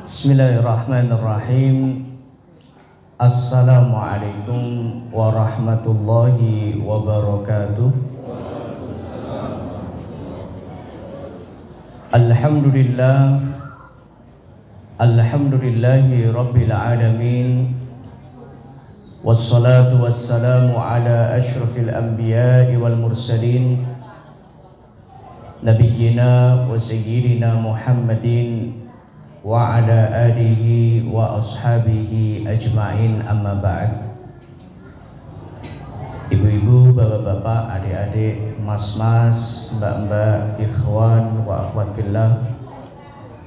Bismillahirrahmanirrahim. Assalamualaikum warahmatullahi wabarakatuh. Alhamdulillahi rabbil alamin. Wassalatu wassalamu ala asyrafil anbiya'i wal mursalin, nabiyyina wa sayyidina Muhammadin wa ala alihi wa ashabihi ajma'in, amma ba'd. Ibu-ibu, bapak-bapak, adik-adik, mas-mas, mbak-mbak, ikhwan wa akhwat fillah,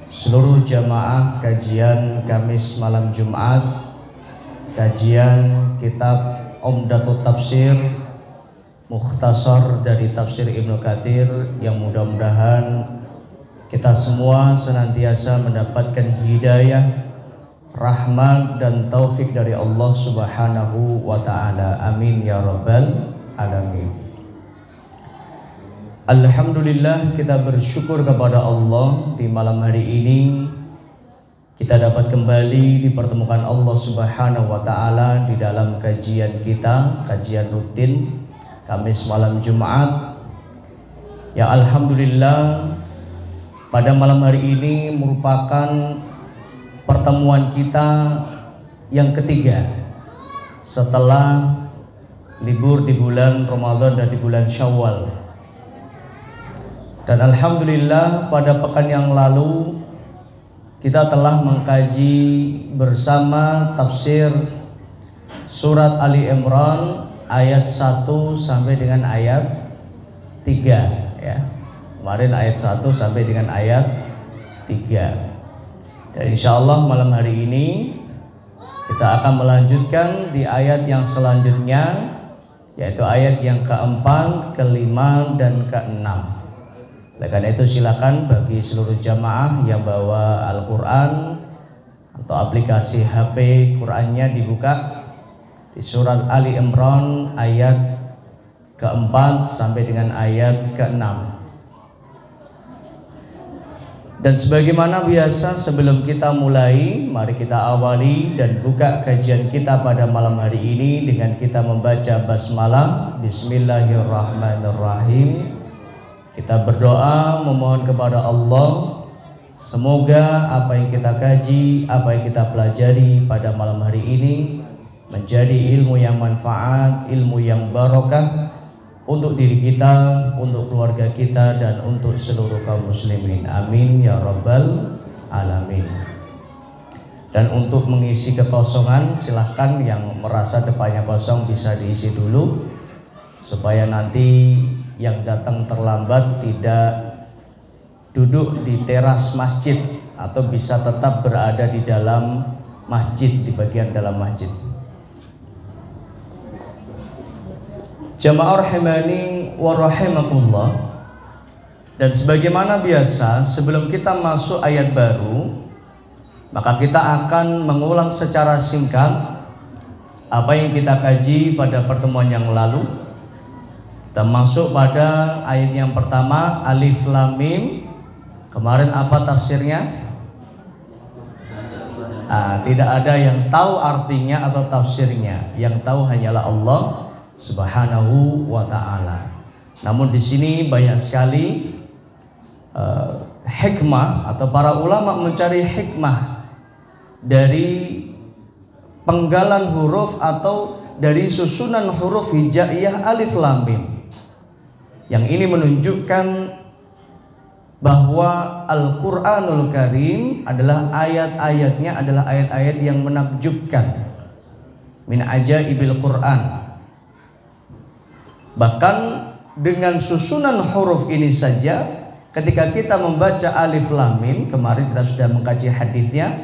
seluruh jamaah kajian Kamis malam Jumat, kajian kitab Umdatut Tafsir, mukhtasar dari tafsir Ibnu Katsir, yang mudah-mudahan kita semua senantiasa mendapatkan hidayah, rahmat dan taufik dari Allah Subhanahu wa ta'ala. Amin ya rabbal alamin. Alhamdulillah, kita bersyukur kepada Allah di malam hari ini kita dapat kembali dipertemukan Allah Subhanahu wa ta'ala di dalam kajian kita, kajian rutin Kamis malam Jumat. Ya alhamdulillah, pada malam hari ini merupakan pertemuan kita yang ketiga setelah libur di bulan Ramadan dan di bulan Syawal. Dan alhamdulillah, pada pekan yang lalu kita telah mengkaji bersama tafsir surat Ali Imran ayat 1 sampai dengan ayat 3 ya. Kemarin ayat 1 sampai dengan ayat 3. Dan insyaallah malam hari ini kita akan melanjutkan di ayat yang selanjutnya, yaitu ayat yang keempat, kelima, dan keenam. Oleh karena itu silakan bagi seluruh jamaah yang bawa Al-Quran atau aplikasi HP Qurannya dibuka di surat Ali Imran ayat keempat sampai dengan ayat keenam. Dan sebagaimana biasa, sebelum kita mulai, mari kita awali dan buka kajian kita pada malam hari ini dengan kita membaca basmalah. Bismillahirrahmanirrahim. Kita berdoa memohon kepada Allah, semoga apa yang kita kaji, apa yang kita pelajari pada malam hari ini menjadi ilmu yang manfaat, ilmu yang barokah untuk diri kita, untuk keluarga kita, dan untuk seluruh kaum muslimin. Amin ya rabbal alamin. Dan untuk mengisi kekosongan, silahkan yang merasa depannya kosong bisa diisi dulu, supaya nanti yang datang terlambat tidak duduk di teras masjid, atau bisa tetap berada di dalam masjid, di bagian dalam masjid. Jamaah rahimani wa rahimakumullah. Dan sebagaimana biasa, sebelum kita masuk ayat baru, maka kita akan mengulang secara singkat apa yang kita kaji pada pertemuan yang lalu. Kita masuk pada ayat yang pertama, Alif Lam Mim. Kemarin apa tafsirnya? Tidak ada yang tahu artinya atau tafsirnya. Yang tahu hanyalah Allah Subhanahu wa ta'ala. Namun di sini banyak sekali hikmah, atau para ulama mencari hikmah dari penggalan huruf atau dari susunan huruf hijaiyah Alif Lam Mim. Yang ini menunjukkan bahwa Al-Quranul Karim adalah ayat-ayatnya adalah ayat-ayat yang menakjubkan, min ajaibil Quran. Bahkan dengan susunan huruf ini saja, ketika kita membaca Alif Lam Mim, kemarin kita sudah mengkaji hadisnya,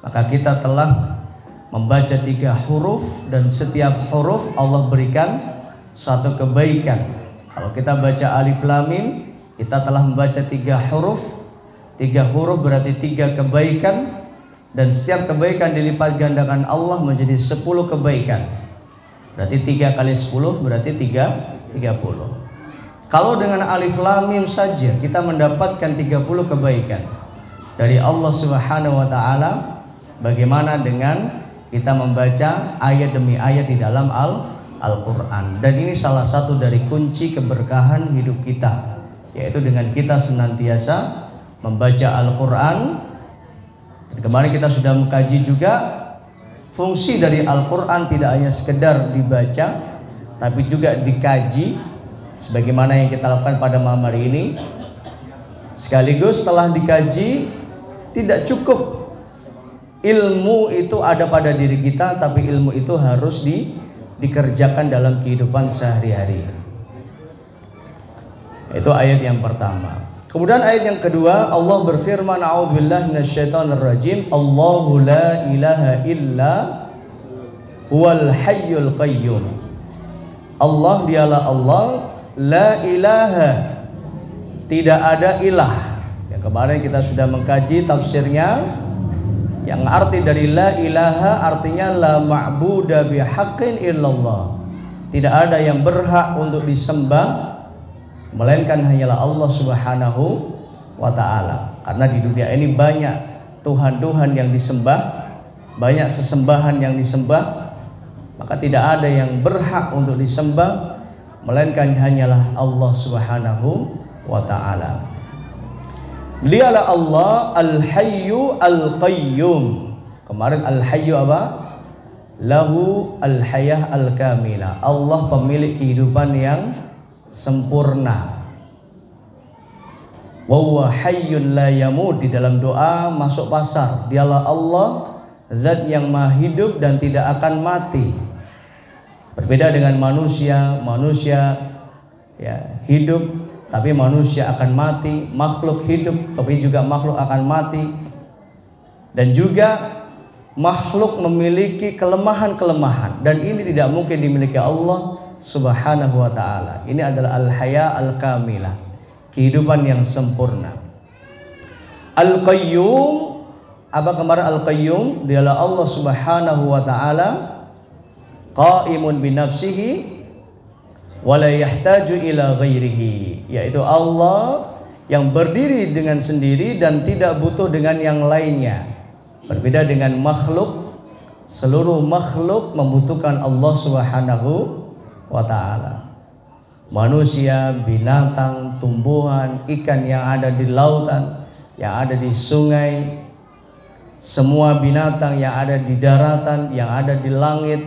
maka kita telah membaca 3 huruf, dan setiap huruf Allah berikan satu kebaikan. Kalau kita baca Alif Lam Mim, kita telah membaca 3 huruf. 3 huruf berarti 3 kebaikan, dan setiap kebaikan dilipat gandakan Allah menjadi 10 kebaikan. Berarti 3 kali 10 berarti 30. Kalau dengan Alif Lam Mim saja kita mendapatkan 30 kebaikan. dari Allah Subhanahu wa taala. Bagaimana dengan kita membaca ayat demi ayat di dalam Al-Qur'an. Dan ini salah satu dari kunci keberkahan hidup kita, yaitu dengan kita senantiasa membaca Al-Qur'an. Dan kemarin kita sudah mengkaji juga fungsi dari Al-Qur'an tidak hanya sekedar dibaca, tapi juga dikaji sebagaimana yang kita lakukan pada malam hari ini. Sekaligus setelah dikaji, tidak cukup ilmu itu ada pada diri kita, tapi ilmu itu harus dikerjakan dalam kehidupan sehari-hari. Itu ayat yang pertama. Kemudian ayat yang kedua, Allah berfirman, a'udzubillahi minasyaitonirrajim, Allahu la ilaha illa huwal hayyul qayyum. Allah dialah Allah, la ilaha, tidak ada ilah. Yang kemarin kita sudah mengkaji tafsirnya. Yang arti dari la ilaha artinya la ma'buda bihaqqin illallah. Tidak ada yang berhak untuk disembah melainkan hanyalah Allah Subhanahu wa ta'ala. Karena di dunia ini banyak Tuhan-Tuhan yang disembah, banyak sesembahan yang disembah, maka tidak ada yang berhak untuk disembah melainkan hanyalah Allah Subhanahu wa ta'ala. Dialah Allah Al-Hayyu Al-Qayyum. Kemarin Al-Hayyu apa? Lahu Al-Hayah Al-Kamilah. Allah pemilik kehidupan yang sempurna. Wa huwa hayyun la yamut. Di dalam doa masuk pasar, dialah Allah zat yang maha hidup dan tidak akan mati. Berbeda dengan manusia ya hidup tapi manusia akan mati, makhluk hidup tapi juga makhluk akan mati. Dan juga makhluk memiliki kelemahan-kelemahan, dan ini tidak mungkin dimiliki Allah Subhanahu wa ta'ala. Ini adalah al-haya al-kamilah, kehidupan yang sempurna. Al-Qayyum, apa kemarin Al-Qayyum? Dialah Allah Subhanahu wa ta'ala qaimun binafsihi wala yahtaju ila ghairihi, yaitu Allah yang berdiri dengan sendiri dan tidak butuh dengan yang lainnya. Berbeda dengan makhluk, seluruh makhluk membutuhkan Allah Subhanahu wa ta'ala. Manusia, binatang, tumbuhan, ikan yang ada di lautan, yang ada di sungai, semua binatang yang ada di daratan, yang ada di langit,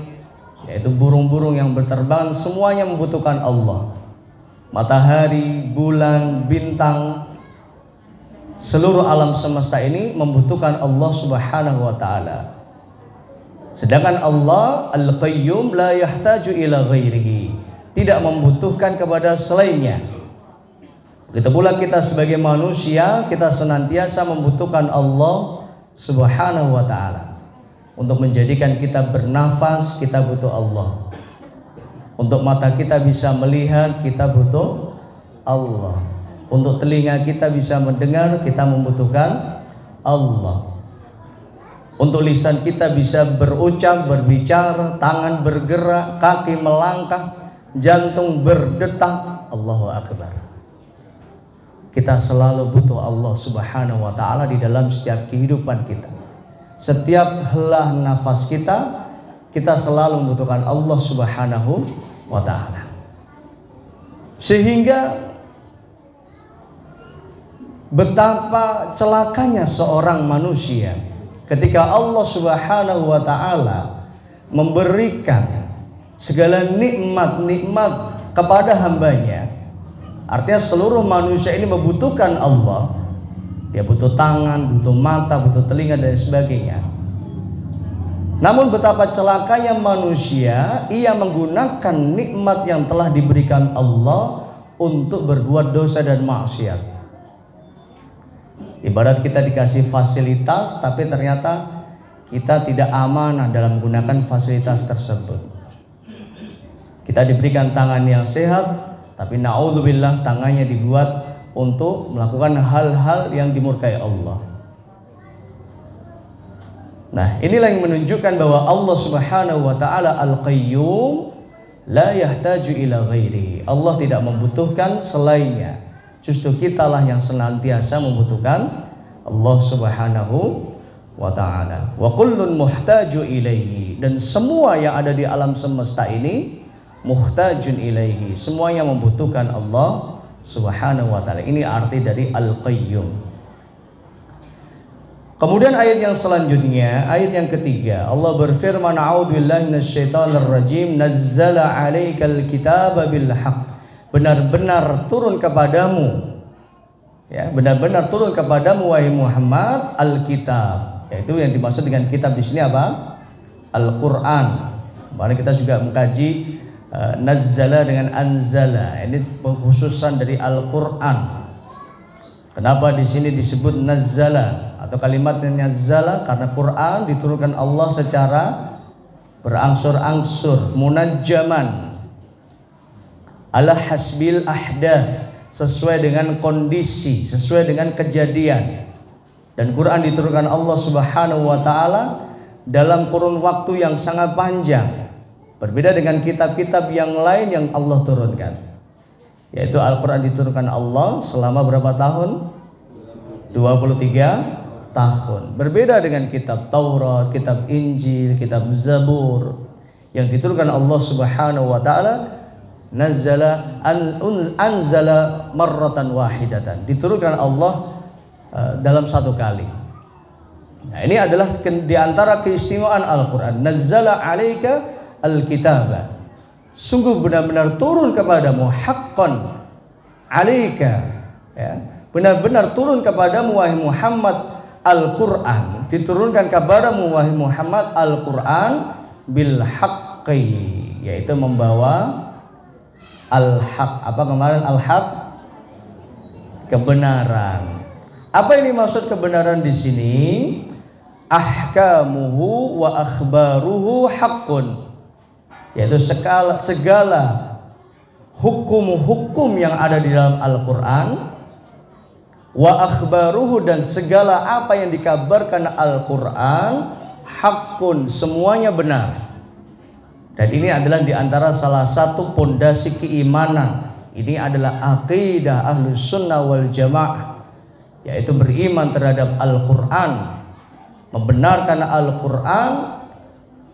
yaitu burung-burung yang berterbangan, semuanya membutuhkan Allah. Matahari, bulan, bintang, seluruh alam semesta ini membutuhkan Allah Subhanahu wa ta'ala. Sedangkan Allah Al-Qayyum la yahtaju ila ghairihi, tidak membutuhkan kepada selainnya. Begitu pula kita sebagai manusia, kita senantiasa membutuhkan Allah Subhanahu wa ta'ala. Untuk menjadikan kita bernafas, kita butuh Allah. Untuk mata kita bisa melihat, kita butuh Allah. Untuk telinga kita bisa mendengar, kita membutuhkan Allah. Untuk lisan kita bisa berucap, berbicara, tangan bergerak, kaki melangkah, jantung berdetak, Allahu Akbar. Kita selalu butuh Allah Subhanahu wa ta'ala di dalam setiap kehidupan kita. Setiap helah nafas kita, kita selalu membutuhkan Allah Subhanahu wa ta'ala. Sehingga betapa celakanya seorang manusia ketika Allah Subhanahu wa ta'ala memberikan segala nikmat-nikmat kepada hambanya. Artinya seluruh manusia ini membutuhkan Allah. Dia butuh tangan, butuh mata, butuh telinga dan sebagainya. Namun betapa celakanya manusia, ia menggunakan nikmat yang telah diberikan Allah untuk berbuat dosa dan maksiat. Ibarat kita dikasih fasilitas, tapi ternyata kita tidak amanah dalam menggunakan fasilitas tersebut. Kita diberikan tangan yang sehat, tapi na'udzubillah tangannya dibuat untuk melakukan hal-hal yang dimurkai Allah. Nah, inilah yang menunjukkan bahwa Allah Subhanahu wa ta'ala Al-Qayyum la yahtaju ila ghairihi. Allah tidak membutuhkan selainnya. Justru kitalah yang senantiasa membutuhkan Allah Subhanahu wa ta'ala. Wa kullun muhtaju ilaihi, dan semua yang ada di alam semesta ini muhtajun ilaihi, semuanya membutuhkan Allah Subhanahu wa ta'ala. Ini arti dari Al-Qayyum. Kemudian ayat yang selanjutnya, ayat yang ketiga, Allah berfirman, a'udzubillahi minasyaitonir rajim, nazzala 'alaikal kitaba bil haqq. Benar-benar turun kepadamu, ya, benar-benar turun kepadamu wahai Muhammad al-kitab. Yaitu yang dimaksud dengan kitab di sini apa? Al-Qur'an. Kemarin kita juga mengkaji nazzala dengan anzala. Ini pengkhususan dari Al-Qur'an. Kenapa di sini disebut nazzala atau kalimatnya nazzala? Karena Quran diturunkan Allah secara berangsur-angsur, munajjaman, ala hasbil ahdath, sesuai dengan kondisi, sesuai dengan kejadian. Dan Quran diturunkan Allah Subhanahu wa ta'ala dalam kurun waktu yang sangat panjang, berbeda dengan kitab-kitab yang lain yang Allah turunkan. Yaitu Al-Quran diturunkan Allah selama berapa tahun? 23 tahun. Berbeda dengan kitab Taurat, kitab Injil, kitab Zabur yang diturunkan Allah Subhanahu wa ta'ala, anzala marratan wahidatan, diturunkan Allah dalam satu kali. Nah, ini adalah di antara keistimewaan Al-Quran. Nazzala 'alaika al-kitaba, sungguh benar-benar turun kepadamu, haqqan 'alaika, ya, benar-benar turun kepadamu wahai Muhammad Al-Quran, diturunkan kepadamu wahai Muhammad Al-Quran bil haqqi, yaitu membawa al-haq. Apa kemarin al-haq? Kebenaran. Apa ini maksud kebenaran di sini? Ahkamuhu wa akhbaruhu haqqun, yaitu segala hukum-hukum yang ada di dalam Al-Quran, wa akhbaruhu, dan segala apa yang dikabarkan Al-Quran, haqqun, semuanya benar. Dan ini adalah diantara salah satu pondasi keimanan. Ini adalah aqidah Ahlus Sunnah wal Jamaah, yaitu beriman terhadap Al-Quran, membenarkan Al-Quran,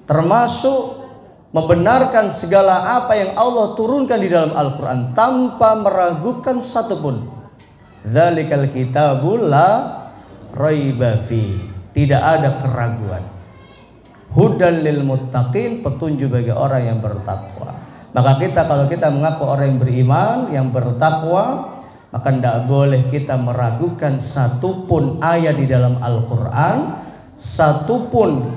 termasuk membenarkan segala apa yang Allah turunkan di dalam Al-Quran tanpa meragukan satupun. Dzalikal kitabul la raiba fi, tidak ada keraguan. Hudan lil muttaqin, petunjuk bagi orang yang bertakwa. Maka kita, kalau kita mengaku orang yang beriman, yang bertakwa, maka tidak boleh kita meragukan satupun ayat di dalam Al-Quran, satupun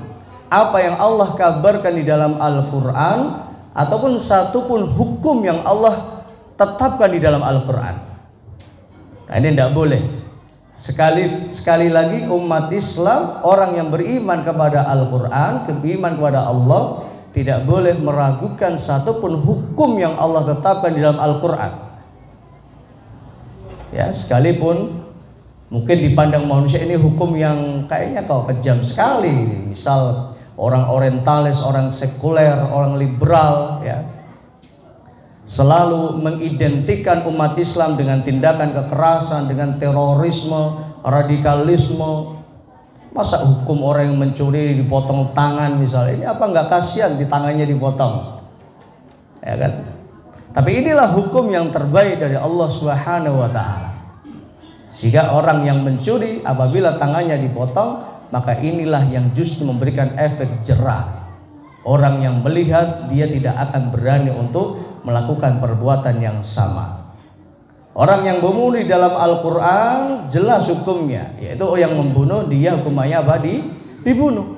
apa yang Allah kabarkan di dalam Al-Quran, ataupun satupun hukum yang Allah tetapkan di dalam Al-Quran. Nah, ini tidak boleh. Sekali lagi, umat Islam, orang yang beriman kepada Al-Quran, beriman kepada Allah, tidak boleh meragukan satupun hukum yang Allah tetapkan di dalam Al-Quran. Ya, sekalipun mungkin dipandang manusia ini hukum yang kayaknya kok kejam sekali. Misal orang orientalis, orang sekuler, orang liberal, ya, selalu mengidentikan umat Islam dengan tindakan kekerasan, dengan terorisme, radikalisme. Masa hukum orang yang mencuri dipotong tangan misalnya, ini apa nggak kasihan di tangannya dipotong, ya kan? Tapi inilah hukum yang terbaik dari Allah Subhanahu wa ta'ala. Sehingga orang yang mencuri apabila tangannya dipotong, maka inilah yang justru memberikan efek jerah. Orang yang melihat, dia tidak akan berani untuk melakukan perbuatan yang sama. Orang yang membunuh di dalam Al-Quran jelas hukumnya, yaitu yang membunuh dia hukumannya apa? Dibunuh.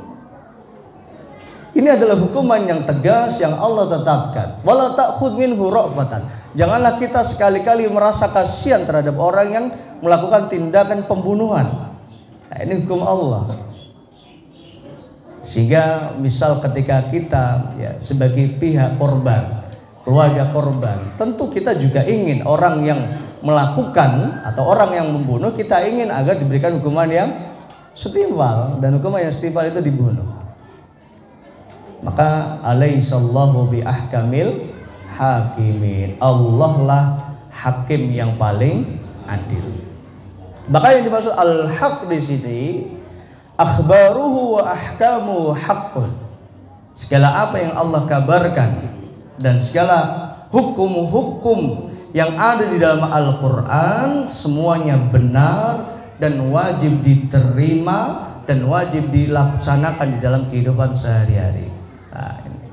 Ini adalah hukuman yang tegas yang Allah tetapkan. Wala ta'khudh minhu ra'fatan. Janganlah kita sekali-kali merasa kasihan terhadap orang yang melakukan tindakan pembunuhan. Nah, ini hukum Allah. Sehingga misal ketika kita, ya, sebagai pihak korban, keluarga korban, tentu kita juga ingin orang yang melakukan atau orang yang membunuh, kita ingin agar diberikan hukuman yang setimpal, dan hukuman yang setimpal itu dibunuh. Maka alaihissallahu bi ahkamil hakimin, Allah lah hakim yang paling adil. Maka yang dimaksud al-haq di sini, akhbaruhu wa ahkamu haqqun. Segala apa yang Allah kabarkan dan segala hukum-hukum yang ada di dalam Al-Quran semuanya benar dan wajib diterima dan wajib dilaksanakan di dalam kehidupan sehari-hari. Nah, ini.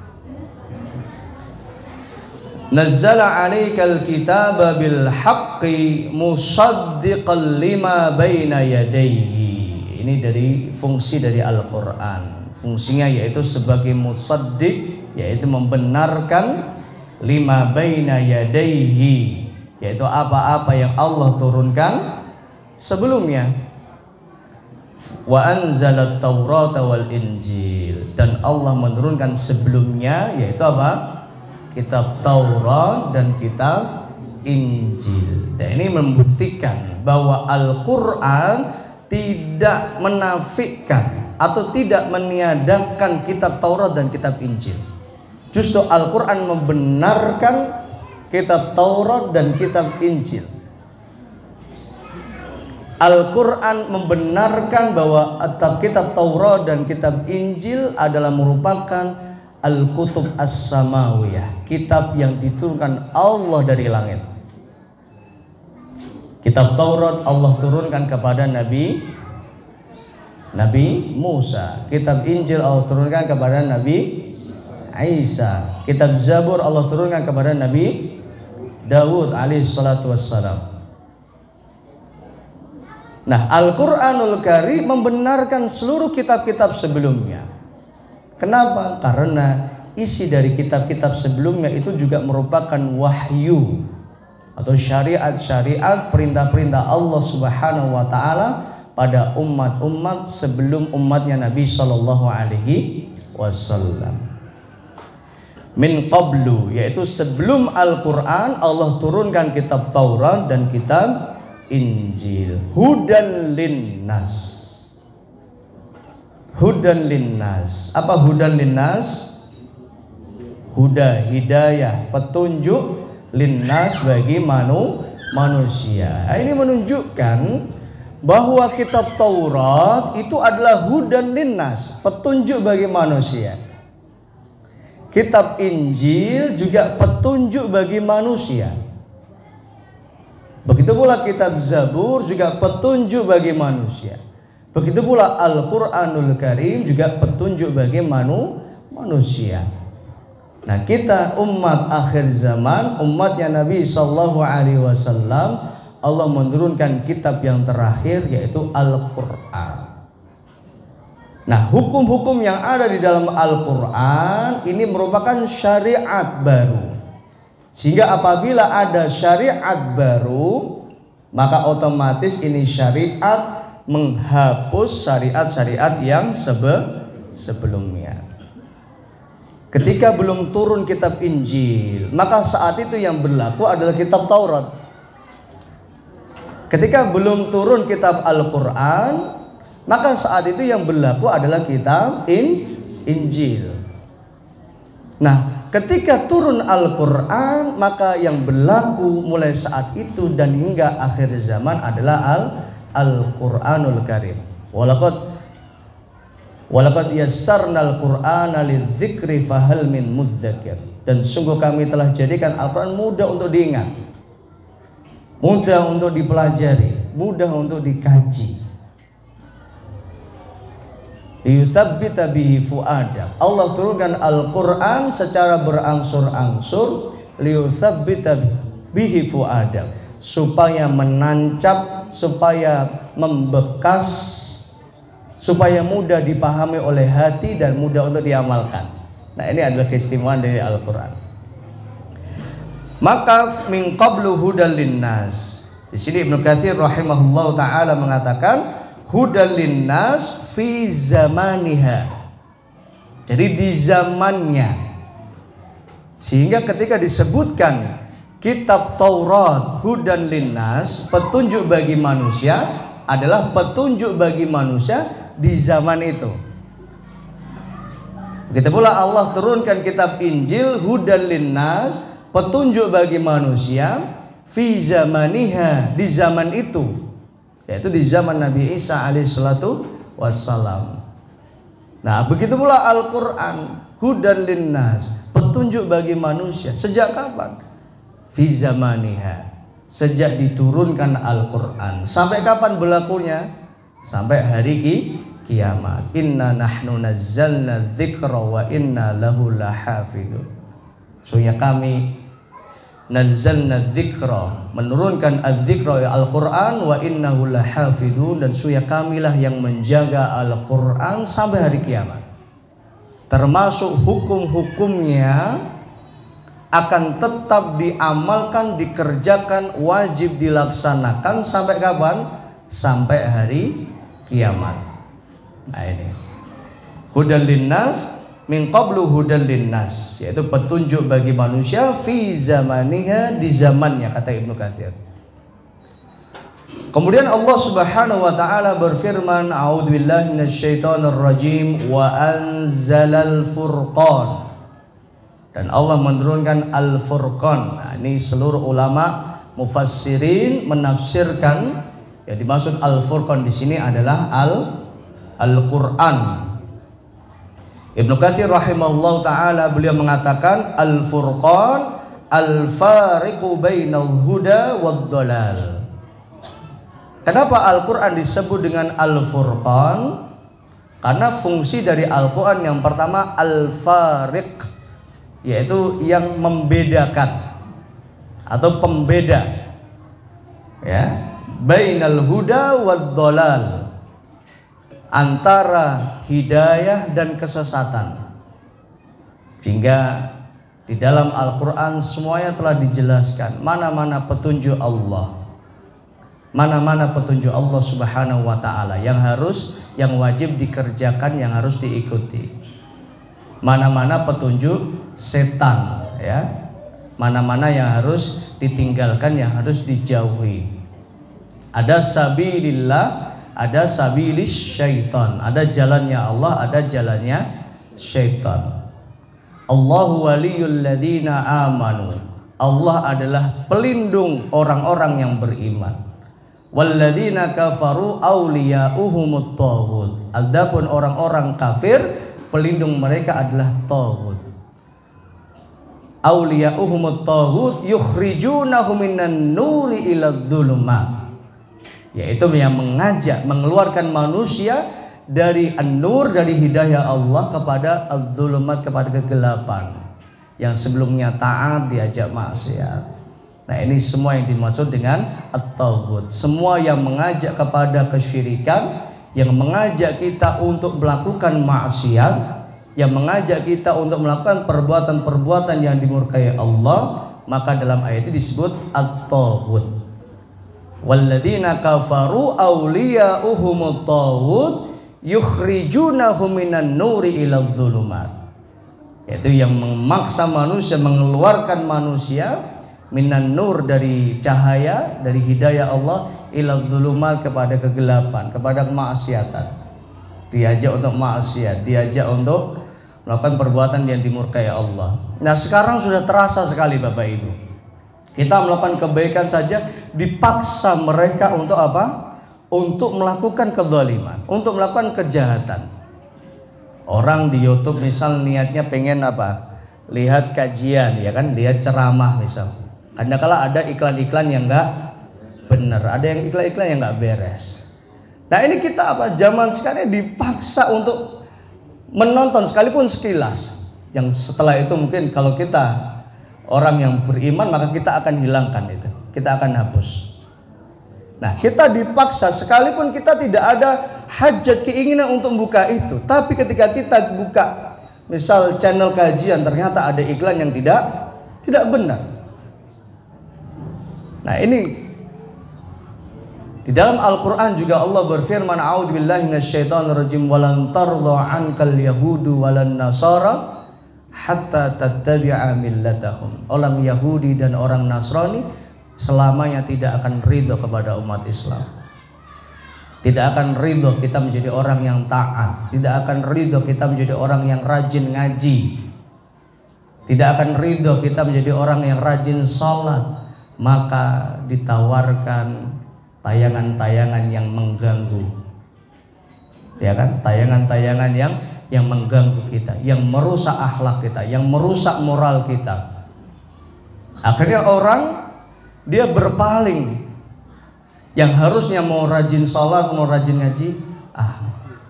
Nazzala 'alaikal kitaba bil haqqi musaddiqan lima baina yadayhi. Ini dari fungsi dari Al-Quran. Fungsinya yaitu sebagai musaddiq, yaitu membenarkan lima baina yadayhi, yaitu apa-apa yang Allah turunkan sebelumnya. Wa anzalat Taurata wal Injil, dan Allah menurunkan sebelumnya yaitu apa? Kitab Taurat dan kitab Injil. Dan ini membuktikan bahwa Al-Quran tidak menafikan atau tidak meniadakan kitab Taurat dan kitab Injil. Justru Al-Quran membenarkan kitab Taurat dan kitab Injil. Al-Quran membenarkan bahwa kitab Taurat dan kitab Injil adalah merupakan Al-Kutub As-Samawiyah, kitab yang diturunkan Allah dari langit. Kitab Taurat Allah turunkan kepada Nabi Musa. Kitab Injil Allah turunkan kepada Nabi Isa. Kitab Zabur Allah turunkan kepada Nabi Dawud alaihi salatu wassalam. Nah, Al-Quranul Karim membenarkan seluruh kitab-kitab sebelumnya. Kenapa? Karena isi dari kitab-kitab sebelumnya itu juga merupakan wahyu atau syariat-syariat, perintah-perintah Allah Subhanahu wa taala pada umat-umat sebelum umatnya Nabi sallallahu alaihi wasallam. Min qablu, yaitu sebelum Al-Quran Allah turunkan kitab Taurat dan kitab Injil. Hudan linnas. Hudan linnas. Apa hudan linnas? Huda, hidayah, petunjuk, linnas bagi manusia. Ini menunjukkan bahwa kitab Taurat itu adalah hudan linnas, petunjuk bagi manusia. Kitab Injil juga petunjuk bagi manusia. Begitu pula kitab Zabur juga petunjuk bagi manusia. Begitu pula Al-Quranul Karim juga petunjuk bagi manusia. Nah, kita umat akhir zaman, umatnya Nabi Sallallahu Alaihi Wasallam, Allah menurunkan kitab yang terakhir yaitu Al-Quran. Nah, hukum-hukum yang ada di dalam Al-Quran ini merupakan syariat baru. Sehingga apabila ada syariat baru, maka otomatis ini syariat menghapus syariat-syariat yang sebelumnya. Ketika belum turun kitab Injil, maka saat itu yang berlaku adalah kitab Taurat. Ketika belum turun kitab Al-Quran, maka saat itu yang berlaku adalah kitab Injil. Nah, ketika turun Al-Quran, maka yang berlaku mulai saat itu dan hingga akhir zaman adalah Al-Quranul Karim. Walaqad yassarnal Qur'ana lidzikri fahal min mudzakir. Dan sungguh kami telah jadikan Al-Quran mudah untuk diingat, mudah untuk dipelajari, mudah untuk dikaji. Yuthabbita bihi fu'adak. Allah turunkan Al-Quran secara berangsur-angsur. Liyuthabbita bihi fu'adak, supaya menancap, supaya membekas, supaya mudah dipahami oleh hati dan mudah untuk diamalkan. Nah, ini adalah keistimewaan dari Al-Quran. Maka min qablu hudal linnas. Di sini Ibnu Katsir rahimahullah taala mengatakan hudal linnas fi zamaniha. Jadi di zamannya. Sehingga ketika disebutkan kitab Taurat hudan linnas, petunjuk bagi manusia, adalah petunjuk bagi manusia di zaman itu. Begitu pula Allah turunkan kitab Injil hudan linnas, petunjuk bagi manusia fi zamaniha, di zaman itu. yaitu di zaman Nabi Isa alaihissalatu wassalam. Nah, begitu pula Al-Quran, hudan linnas, petunjuk bagi manusia. Sejak kapan? Fi zamaniha, sejak diturunkan Al-Quran. Sampai kapan berlakunya? Sampai hari kiamat. Inna nahnu nazzalna dzikra wa inna lahu lahafidun. Sesungguhnya kami nazzalna dzikra, menurunkan az-dzikra Al-Quran, wa innahu lahafidun, dan sesungguhnya kamilah yang menjaga Al-Quran sampai hari kiamat. Termasuk hukum-hukumnya akan tetap diamalkan, dikerjakan, wajib dilaksanakan sampai kapan? Sampai hari kiamat. Nah ini hudan linnas min qablu hudan linnas, yaitu petunjuk bagi manusia fi zamaniha, di zamannya, kata Ibnu Katsir. Kemudian Allah Subhanahu wa taala berfirman, a'udzubillahi minasyaitonirrajim, wa anzalal furqan, dan Allah menurunkan Al-Furqan. Nah, ini seluruh ulama mufassirin menafsirkan yang dimaksud Al-Furqan di sini adalah Al-Qur'an. Ibnu Katsir rahimahullah taala beliau mengatakan Al-Furqan al-fariqu bainal huda wad dhalal. Kenapa Al-Quran disebut dengan Al-Furqan? Karena fungsi dari Al-Quran yang pertama al-fariq, yaitu yang membedakan atau pembeda, ya, bainal huda wad dhalal, antara hidayah dan kesesatan. Sehingga di dalam Al-Quran semuanya telah dijelaskan mana-mana petunjuk Allah, mana-mana petunjuk Allah Subhanahu wa taala yang wajib dikerjakan, yang harus diikuti. Mana-mana petunjuk setan, ya. Mana-mana yang harus ditinggalkan, yang harus dijauhi. Ada sabilillah, ada sabilis syaitan. Ada jalannya Allah, ada jalannya syaitan. Allahu waliyul ladzina amanu. Allah adalah pelindung orang-orang yang beriman. Walladzina kafaru awliya'uhumut taghut. Adapun orang-orang kafir, pelindung mereka adalah taghut. Awliya'uhumut taghut yukhrijunahum minan nuri ila dzulumat, yaitu yang mengajak, mengeluarkan manusia dari an-nur, dari hidayah Allah kepada az-zulumat, kepada kegelapan. Yang sebelumnya taat diajak maksiat. Nah, ini semua yang dimaksud dengan at-taghut. Semua yang mengajak kepada kesyirikan, yang mengajak kita untuk melakukan maksiat, yang mengajak kita untuk melakukan perbuatan-perbuatan yang dimurkai Allah, maka dalam ayat ini disebut at-taghut. Walladzina kafaru awliya'uhumut taghut yukhrijunahum minan nuri ila dzulumat, yaitu yang memaksa manusia, mengeluarkan manusia minan nur, dari cahaya, dari hidayah Allah, ila dzulumat, kepada kegelapan, kepada kemaksiatan. Diajak untuk maksiat, diajak untuk melakukan perbuatan yang dimurkai Allah. Nah, sekarang sudah terasa sekali Bapak Ibu, kita melakukan kebaikan saja dipaksa mereka untuk apa? Untuk melakukan kezaliman, untuk melakukan kejahatan. Orang di YouTube misal niatnya pengen apa? Lihat kajian, ya kan? Lihat ceramah misal. Kadang-kala ada iklan-iklan yang enggak benar, ada yang iklan-iklan yang enggak beres. Nah, ini kita apa? Zaman sekarang dipaksa untuk menonton sekalipun sekilas. Yang setelah itu mungkin kalau kita orang yang beriman, maka kita akan hilangkan itu, kita akan hapus. Nah, kita dipaksa sekalipun kita tidak ada hajat, keinginan untuk buka itu. Tapi ketika kita buka misal channel kajian, ternyata ada iklan yang tidak benar. Nah, ini di dalam Al-Quran juga Allah berfirman, a'udzubillahi minasyaitonirrajim, walan tardha 'ankal yahudu walan nasara hatta tattabi'a millatahum. Orang Yahudi dan orang Nasrani selamanya tidak akan ridho kepada umat Islam. Tidak akan ridho kita menjadi orang yang taat. Tidak akan ridho kita menjadi orang yang rajin ngaji. Tidak akan ridho kita menjadi orang yang rajin sholat. Maka ditawarkan tayangan-tayangan yang mengganggu, ya kan? Tayangan-tayangan yang mengganggu kita, yang merusak akhlak kita, yang merusak moral kita. Akhirnya orang dia berpaling, yang harusnya mau rajin sholat, mau rajin ngaji,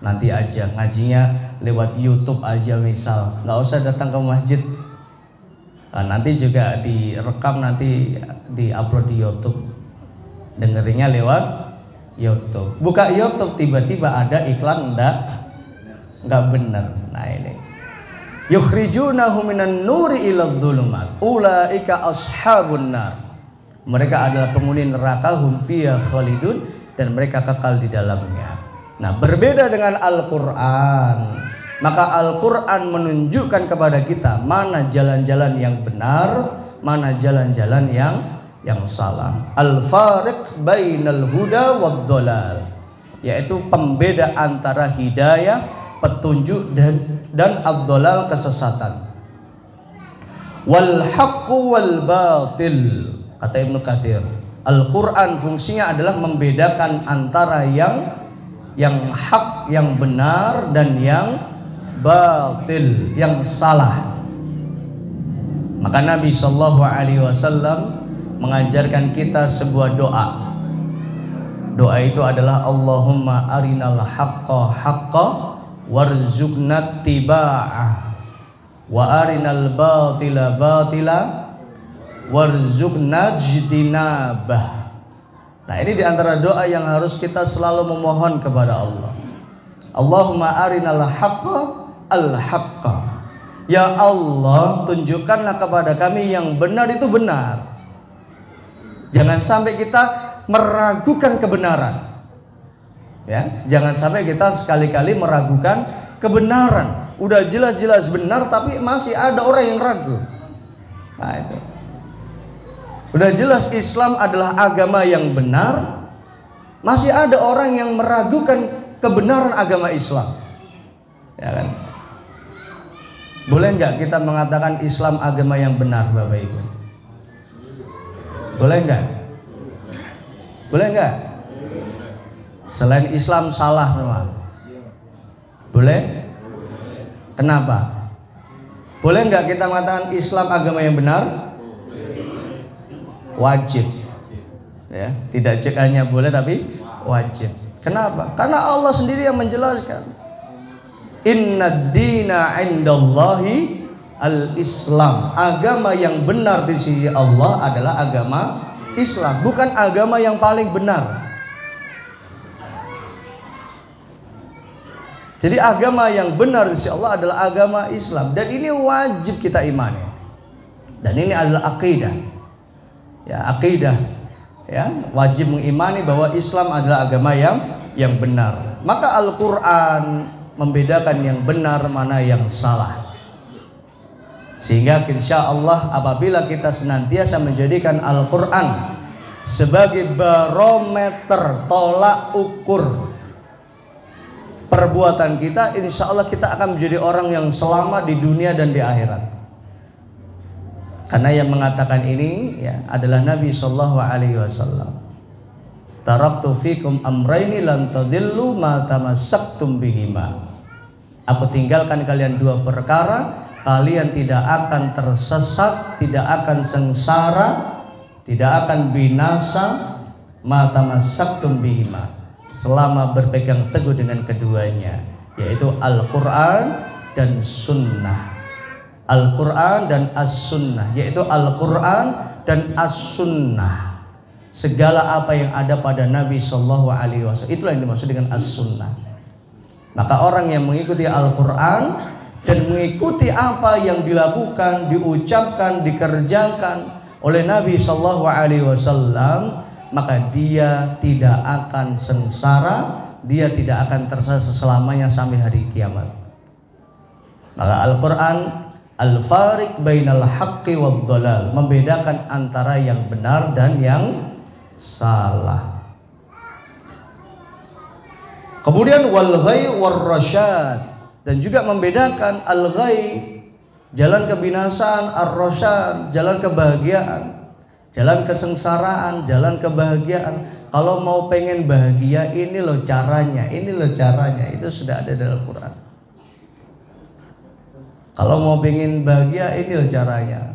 nanti aja ngajinya lewat YouTube aja misal, nggak usah datang ke masjid. Nanti juga direkam, nanti diupload di YouTube, dengerinnya lewat YouTube. Buka YouTube tiba-tiba ada iklan, nggak benar. Nah ini yukhrijunahu minan nuri ilal dhulumat ulaika ashabun nar. Mereka adalah penghuni neraka, hum fiha khalidun, dan mereka kekal di dalamnya. Nah, berbeda dengan Al-Qur'an. Maka Al-Qur'an menunjukkan kepada kita mana jalan-jalan yang benar, mana jalan-jalan yang salah. Al-fariq bainal huda wad dhalal, yaitu pembeda antara hidayah, petunjuk, dan ad-dhalal, kesesatan. Wal haqqu wal batil, kata Ibnu Katsir, Al-Quran fungsinya adalah membedakan antara yang hak, yang benar, dan yang batil, yang salah. Maka Nabi Shallallahu Alaihi Wasallam mengajarkan kita sebuah doa. Doa itu adalah Allahumma arinal haqqa haqqa warzuqna tiba'ah wa arinal batila batila warzuqna jtinabah. Nah, ini diantara doa yang harus kita selalu memohon kepada Allah. Allahumma arinal haqqa al-haqqa. Ya Allah, tunjukkanlah kepada kami yang benar itu benar. Jangan sampai kita meragukan kebenaran. Ya, jangan sampai kita sekali-kali meragukan kebenaran. Udah jelas-jelas benar tapi masih ada orang yang ragu. Nah, itu. Udah jelas Islam adalah agama yang benar, masih ada orang yang meragukan kebenaran agama Islam. Ya kan? Boleh nggak kita mengatakan Islam agama yang benar, Bapak Ibu? Boleh nggak? Boleh nggak? Selain Islam salah semua? Boleh? Kenapa? Boleh nggak kita mengatakan Islam agama yang benar? Wajib. Ya, tidak cek hanya boleh tapi wajib. Kenapa? Karena Allah sendiri yang menjelaskan. Inna dina indallahi al-Islam. Agama yang benar di sisi Allah adalah agama Islam, bukan agama yang paling benar. Jadi agama yang benar di sisi Allah adalah agama Islam, dan ini wajib kita imani. Dan ini adalah akidah. Ya, akidah. Ya, wajib mengimani bahwa Islam adalah agama yang benar. Maka Al-Qur'an membedakan yang benar mana yang salah. Sehingga insya Allah apabila kita senantiasa menjadikan Al-Quran sebagai barometer, tolak ukur perbuatan kita, insya Allah kita akan menjadi orang yang selamat di dunia dan di akhirat. Karena yang mengatakan ini ya adalah Nabi Sallallahu Alaihi Wasallam. Taraktu fikum amraini lan tadillu ma tamassaktum bihima. Aku tinggalkan kalian dua perkara, kalian tidak akan tersesat, tidak akan sengsara, tidak akan binasa, ma tamassaktum bihima, selama berpegang teguh dengan keduanya, yaitu Al-Quran dan Sunnah. Al-Quran dan As-Sunnah, yaitu Al-Quran dan As-Sunnah. Segala apa yang ada pada Nabi Sallallahu Alaihi Wasallam, itulah yang dimaksud dengan As-Sunnah. Maka orang yang mengikuti Al-Quran dan mengikuti apa yang dilakukan, diucapkan, dikerjakan oleh Nabi Sallallahu Alaihi Wasallam, maka dia tidak akan sengsara, dia tidak akan tersesat selamanya sampai hari kiamat. Maka Al-Quran al-fariq bainal haqqi wad dhalal, membedakan antara yang benar dan yang salah. Kemudian wal ghai war rasyad, dan juga membedakan al ghai, jalan kebinasaan, ar rasyad, jalan kebahagiaan, jalan kesengsaraan, jalan kebahagiaan. Kalau mau pengen bahagia, ini loh caranya, itu sudah ada dalam Quran. Kalau mau pengen bahagia, ini loh caranya.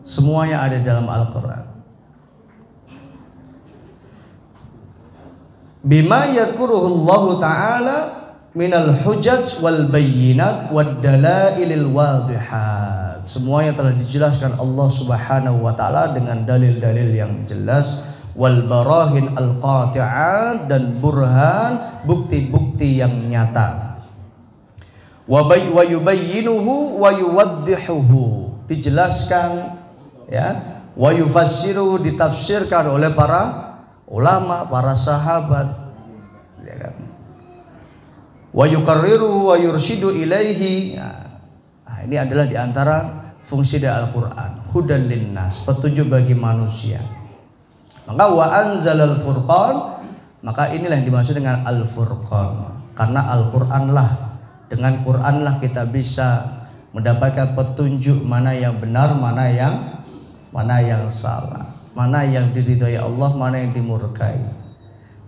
Semuanya ada dalam Al-Quran. Bima yadhkuruhullahu ta'ala minal hujaj wal bayyinat wad dalailil wadihat. Semuanya telah dijelaskan Allah Subhanahu wa taala dengan dalil-dalil yang jelas, wal barahin al qati'at, dan burhan, bukti-bukti yang nyata. Wa yubayyinuhu wa yuwaddihuhu, dijelaskan ya, wa yufassiruhu, ditafsirkan oleh para ulama, para sahabat, ya kan. Wa yuqarriruhu wa yurshidu ilaihi. Nah, ini adalah diantara fungsi dari Al-Quran, hudan linnas, petunjuk bagi manusia. Maka wa anzalal furqan, maka inilah yang dimaksud dengan al-furqan, karena Al-Quran lah, dengan Quran lah kita bisa mendapatkan petunjuk mana yang benar, mana yang salah, mana yang diridhai Allah, mana yang dimurkai,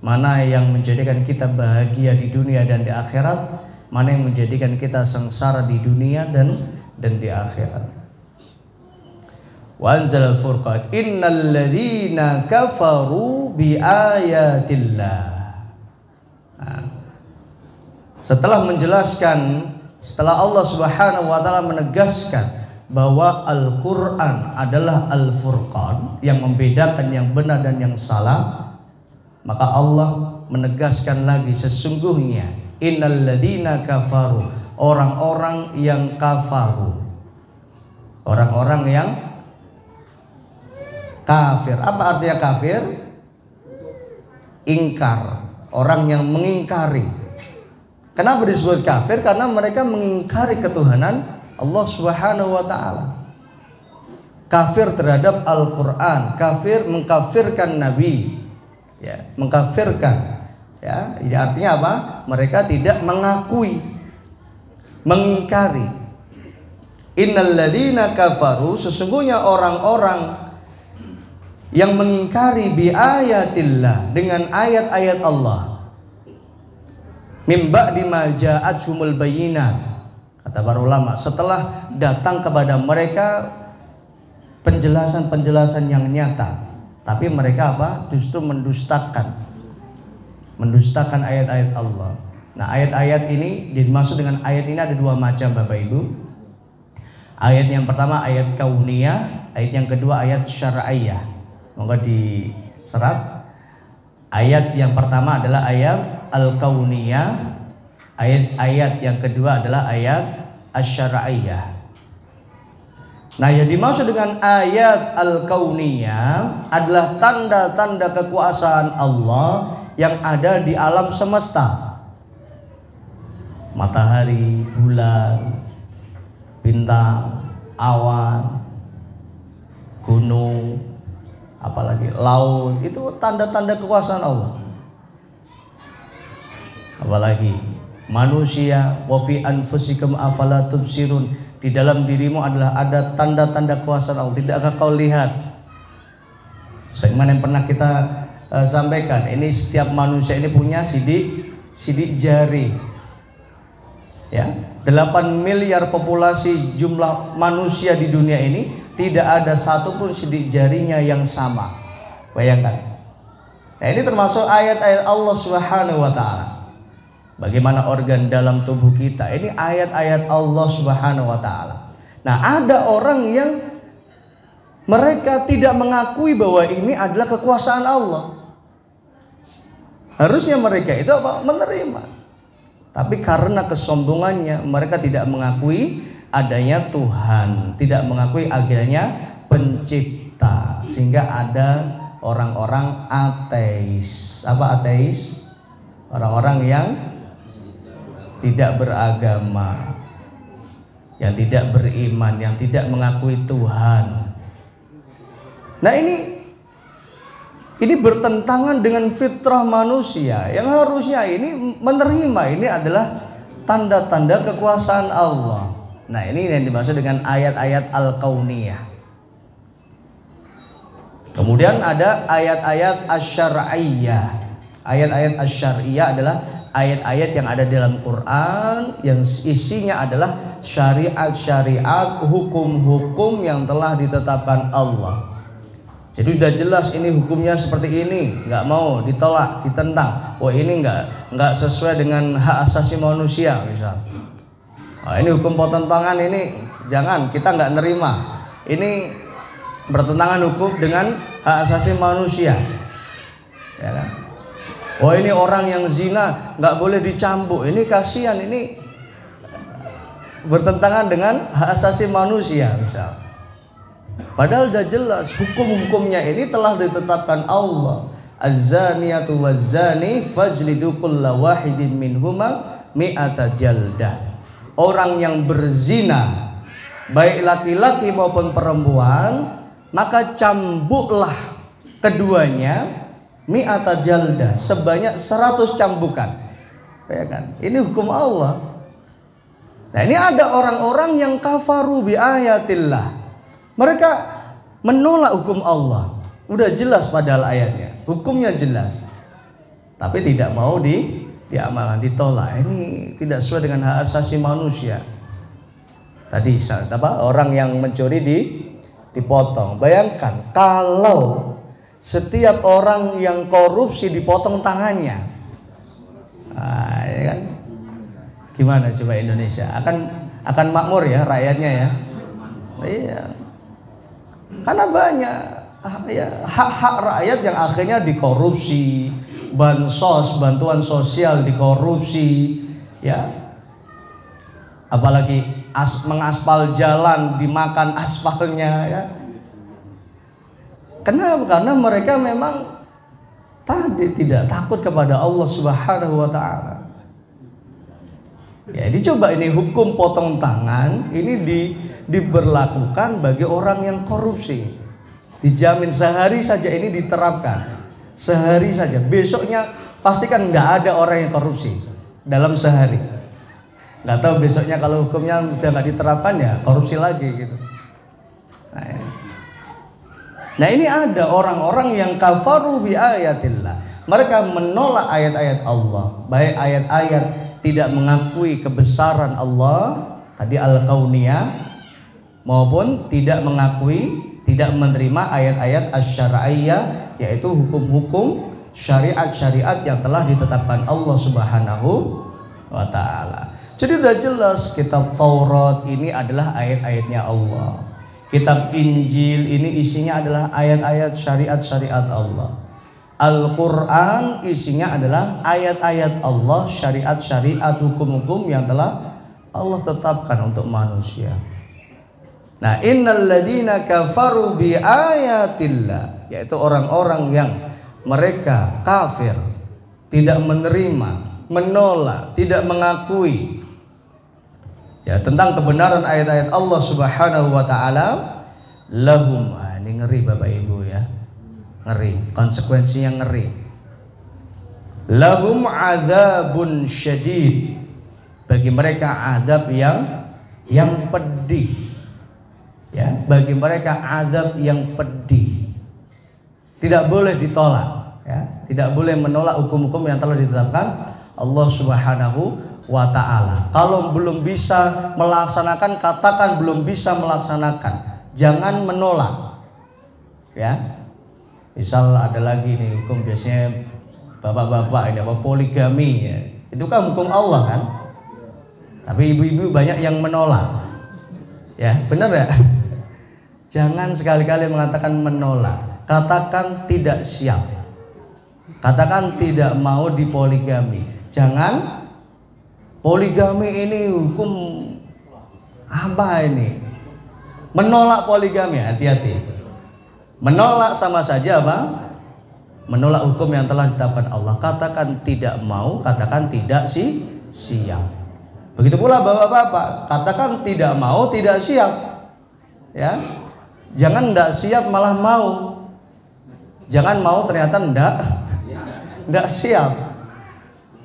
mana yang menjadikan kita bahagia di dunia dan di akhirat, mana yang menjadikan kita sengsara di dunia dan di akhirat. Wa anzalal furqan innal ladzina kafaru bi ayatillah. Nah, setelah menjelaskan, setelah Allah Subhanahu wa taala menegaskan bahwa Al-Quran adalah Al-Furqan, yang membedakan yang benar dan yang salah, maka Allah menegaskan lagi, sesungguhnya innal ladzina kafaru, orang-orang yang kafaru, orang-orang yang kafir. Apa artinya kafir? Ingkar, orang yang mengingkari. Kenapa disebut kafir? Karena mereka mengingkari ketuhanan Allah Subhanahu wa taala. Kafir terhadap Al-Qur'an, kafir, mengkafirkan nabi. Ya, mengkafirkan. Ya, ini artinya apa? Mereka tidak mengakui, mengingkari. Innal ladzina kafaru, sesungguhnya orang-orang yang mengingkari bi ayatillah, dengan ayat-ayat Allah, mim ba'di ma ja'atuhumul bayyinat. Kata para ulama, setelah datang kepada mereka penjelasan-penjelasan yang nyata, tapi mereka apa? Justru mendustakan ayat-ayat Allah. Nah, ayat-ayat ini dimaksud dengan ayat ini ada dua macam, Bapak Ibu. Ayat yang pertama ayat kauniyah, ayat yang kedua ayat syar'iyah. Monggo diserat. Ayat yang pertama adalah ayat al-kauniyah. Ayat yang kedua adalah ayat asy-syar'iyyah. Nah, yang dimaksud dengan ayat al-kauniyah adalah tanda-tanda kekuasaan Allah yang ada di alam semesta. Matahari, bulan, bintang, awan, gunung, apalagi laut, itu tanda-tanda kekuasaan Allah. Apalagi manusia, wa fi anfusikum afala tubsirun, di dalam dirimu adalah ada tanda-tanda kekuasaan Allah, tidakkah kau lihat? Sebagaimana yang pernah kita sampaikan, ini setiap manusia ini punya sidik jari. Ya, 8 miliar populasi jumlah manusia di dunia ini, tidak ada satupun sidik jarinya yang sama. Bayangkan. Nah, ini termasuk ayat-ayat Allah Subhanahu wa taala. Bagaimana organ dalam tubuh kita, ini ayat-ayat Allah Subhanahu wa taala. Nah, ada orang yang mereka tidak mengakui bahwa ini adalah kekuasaan Allah. Harusnya mereka itu apa? Menerima. Tapi karena kesombongannya, mereka tidak mengakui adanya Tuhan, tidak mengakui adanya pencipta, sehingga ada orang-orang ateis. Apa ateis? Orang-orang yang tidak beragama, yang tidak beriman, yang tidak mengakui Tuhan. Nah, ini bertentangan dengan fitrah manusia yang harusnya ini menerima ini adalah tanda-tanda kekuasaan Allah. Nah, ini yang dimaksud dengan ayat-ayat al-kauniyah. Kemudian ada ayat-ayat asy-syar'iyyah. Ayat-ayat asy-syar'iyyah adalah ayat-ayat yang ada dalam Quran yang isinya adalah syariat-syariat, hukum-hukum yang telah ditetapkan Allah. Jadi udah jelas ini hukumnya seperti ini, nggak mau ditolak, ditentang. Wah ini nggak sesuai dengan hak asasi manusia misal. Nah, ini hukum potentangan ini jangan, kita nggak nerima. Ini bertentangan hukum dengan hak asasi manusia. Ya kan? Oh ini orang yang zina nggak boleh dicambuk. Ini kasihan, ini bertentangan dengan hak asasi manusia misal. Padahal udah jelas hukum-hukumnya ini telah ditetapkan Allah. Az-zaniyatu waz-zani fajlidu kulla wahidin minhuma mi'ata jaldah. Orang yang berzina baik laki-laki maupun perempuan, maka cambuklah keduanya mi'ata jaldah, sebanyak 100 cambukan. Ya kan? Ini hukum Allah. Nah, ini ada orang-orang yang kafaru bi ayatillah. Mereka menolak hukum Allah. Udah jelas padahal ayatnya, hukumnya jelas, tapi tidak mau diamalkan, ditolak. Ini tidak sesuai dengan hak asasi manusia. Tadi orang yang mencuri dipotong. Bayangkan kalau setiap orang yang korupsi dipotong tangannya, nah, ya kan? Gimana coba Indonesia? Akan makmur ya rakyatnya ya? Iya. Karena banyak hak-hak rakyat yang akhirnya dikorupsi, bansos, bantuan sosial dikorupsi, ya. Apalagi mengaspal jalan dimakan aspalnya, ya. Kenapa? Karena mereka memang tadi tidak takut kepada Allah Subhanahu wa taala. Ya, dicoba ini hukum potong tangan ini diberlakukan bagi orang yang korupsi. Dijamin sehari saja ini diterapkan. Sehari saja. Besoknya pastikan nggak ada orang yang korupsi dalam sehari. Nggak tahu besoknya kalau hukumnya udah nggak diterapkan ya korupsi lagi gitu. Nah ini ada orang-orang yang kafaru bi ayatillah. Mereka menolak ayat-ayat Allah, baik ayat-ayat tidak mengakui kebesaran Allah tadi al-kauniyah, maupun tidak mengakui, tidak menerima ayat-ayat asy-syar'iyyah, yaitu hukum-hukum syariat-syariat yang telah ditetapkan Allah Subhanahu wa taala. Jadi sudah jelas kitab Taurat ini adalah ayat-ayatnya Allah. Kitab Injil ini isinya adalah ayat-ayat syariat-syariat Allah. Al-Quran isinya adalah ayat-ayat Allah, syariat-syariat, hukum-hukum yang telah Allah tetapkan untuk manusia. Nah, innal ladzina kafaru bi ayatillah, yaitu orang-orang yang mereka kafir, tidak menerima, menolak, tidak mengakui ya tentang kebenaran ayat-ayat Allah Subhanahu wa taala, lahum, ini ngeri Bapak Ibu ya. Ngeri, konsekuensinya ngeri. Lahum adzabun syadid, bagi mereka azab yang pedih. Ya, bagi mereka azab yang pedih. Tidak boleh ditolak, ya. Tidak boleh menolak hukum-hukum yang telah ditetapkan Allah Subhanahu wa taala. Kalau belum bisa melaksanakan, katakan belum bisa melaksanakan. Jangan menolak. Ya. Misal ada lagi nih hukum biasanya bapak-bapak ini apa poligami ya. Itu kan hukum Allah kan. Tapi ibu-ibu banyak yang menolak. Ya, benar ya? Jangan sekali-kali mengatakan menolak. Katakan tidak siap. Katakan tidak mau dipoligami. Jangan poligami ini hukum apa ini? Menolak poligami, hati-hati. Menolak sama saja apa? Menolak hukum yang telah ditetapkan Allah. Katakan tidak mau, katakan tidak siap. Begitu pula bapak-bapak, katakan tidak mau, tidak siap. Ya. Jangan tidak siap malah mau. Jangan mau ternyata tidak siap.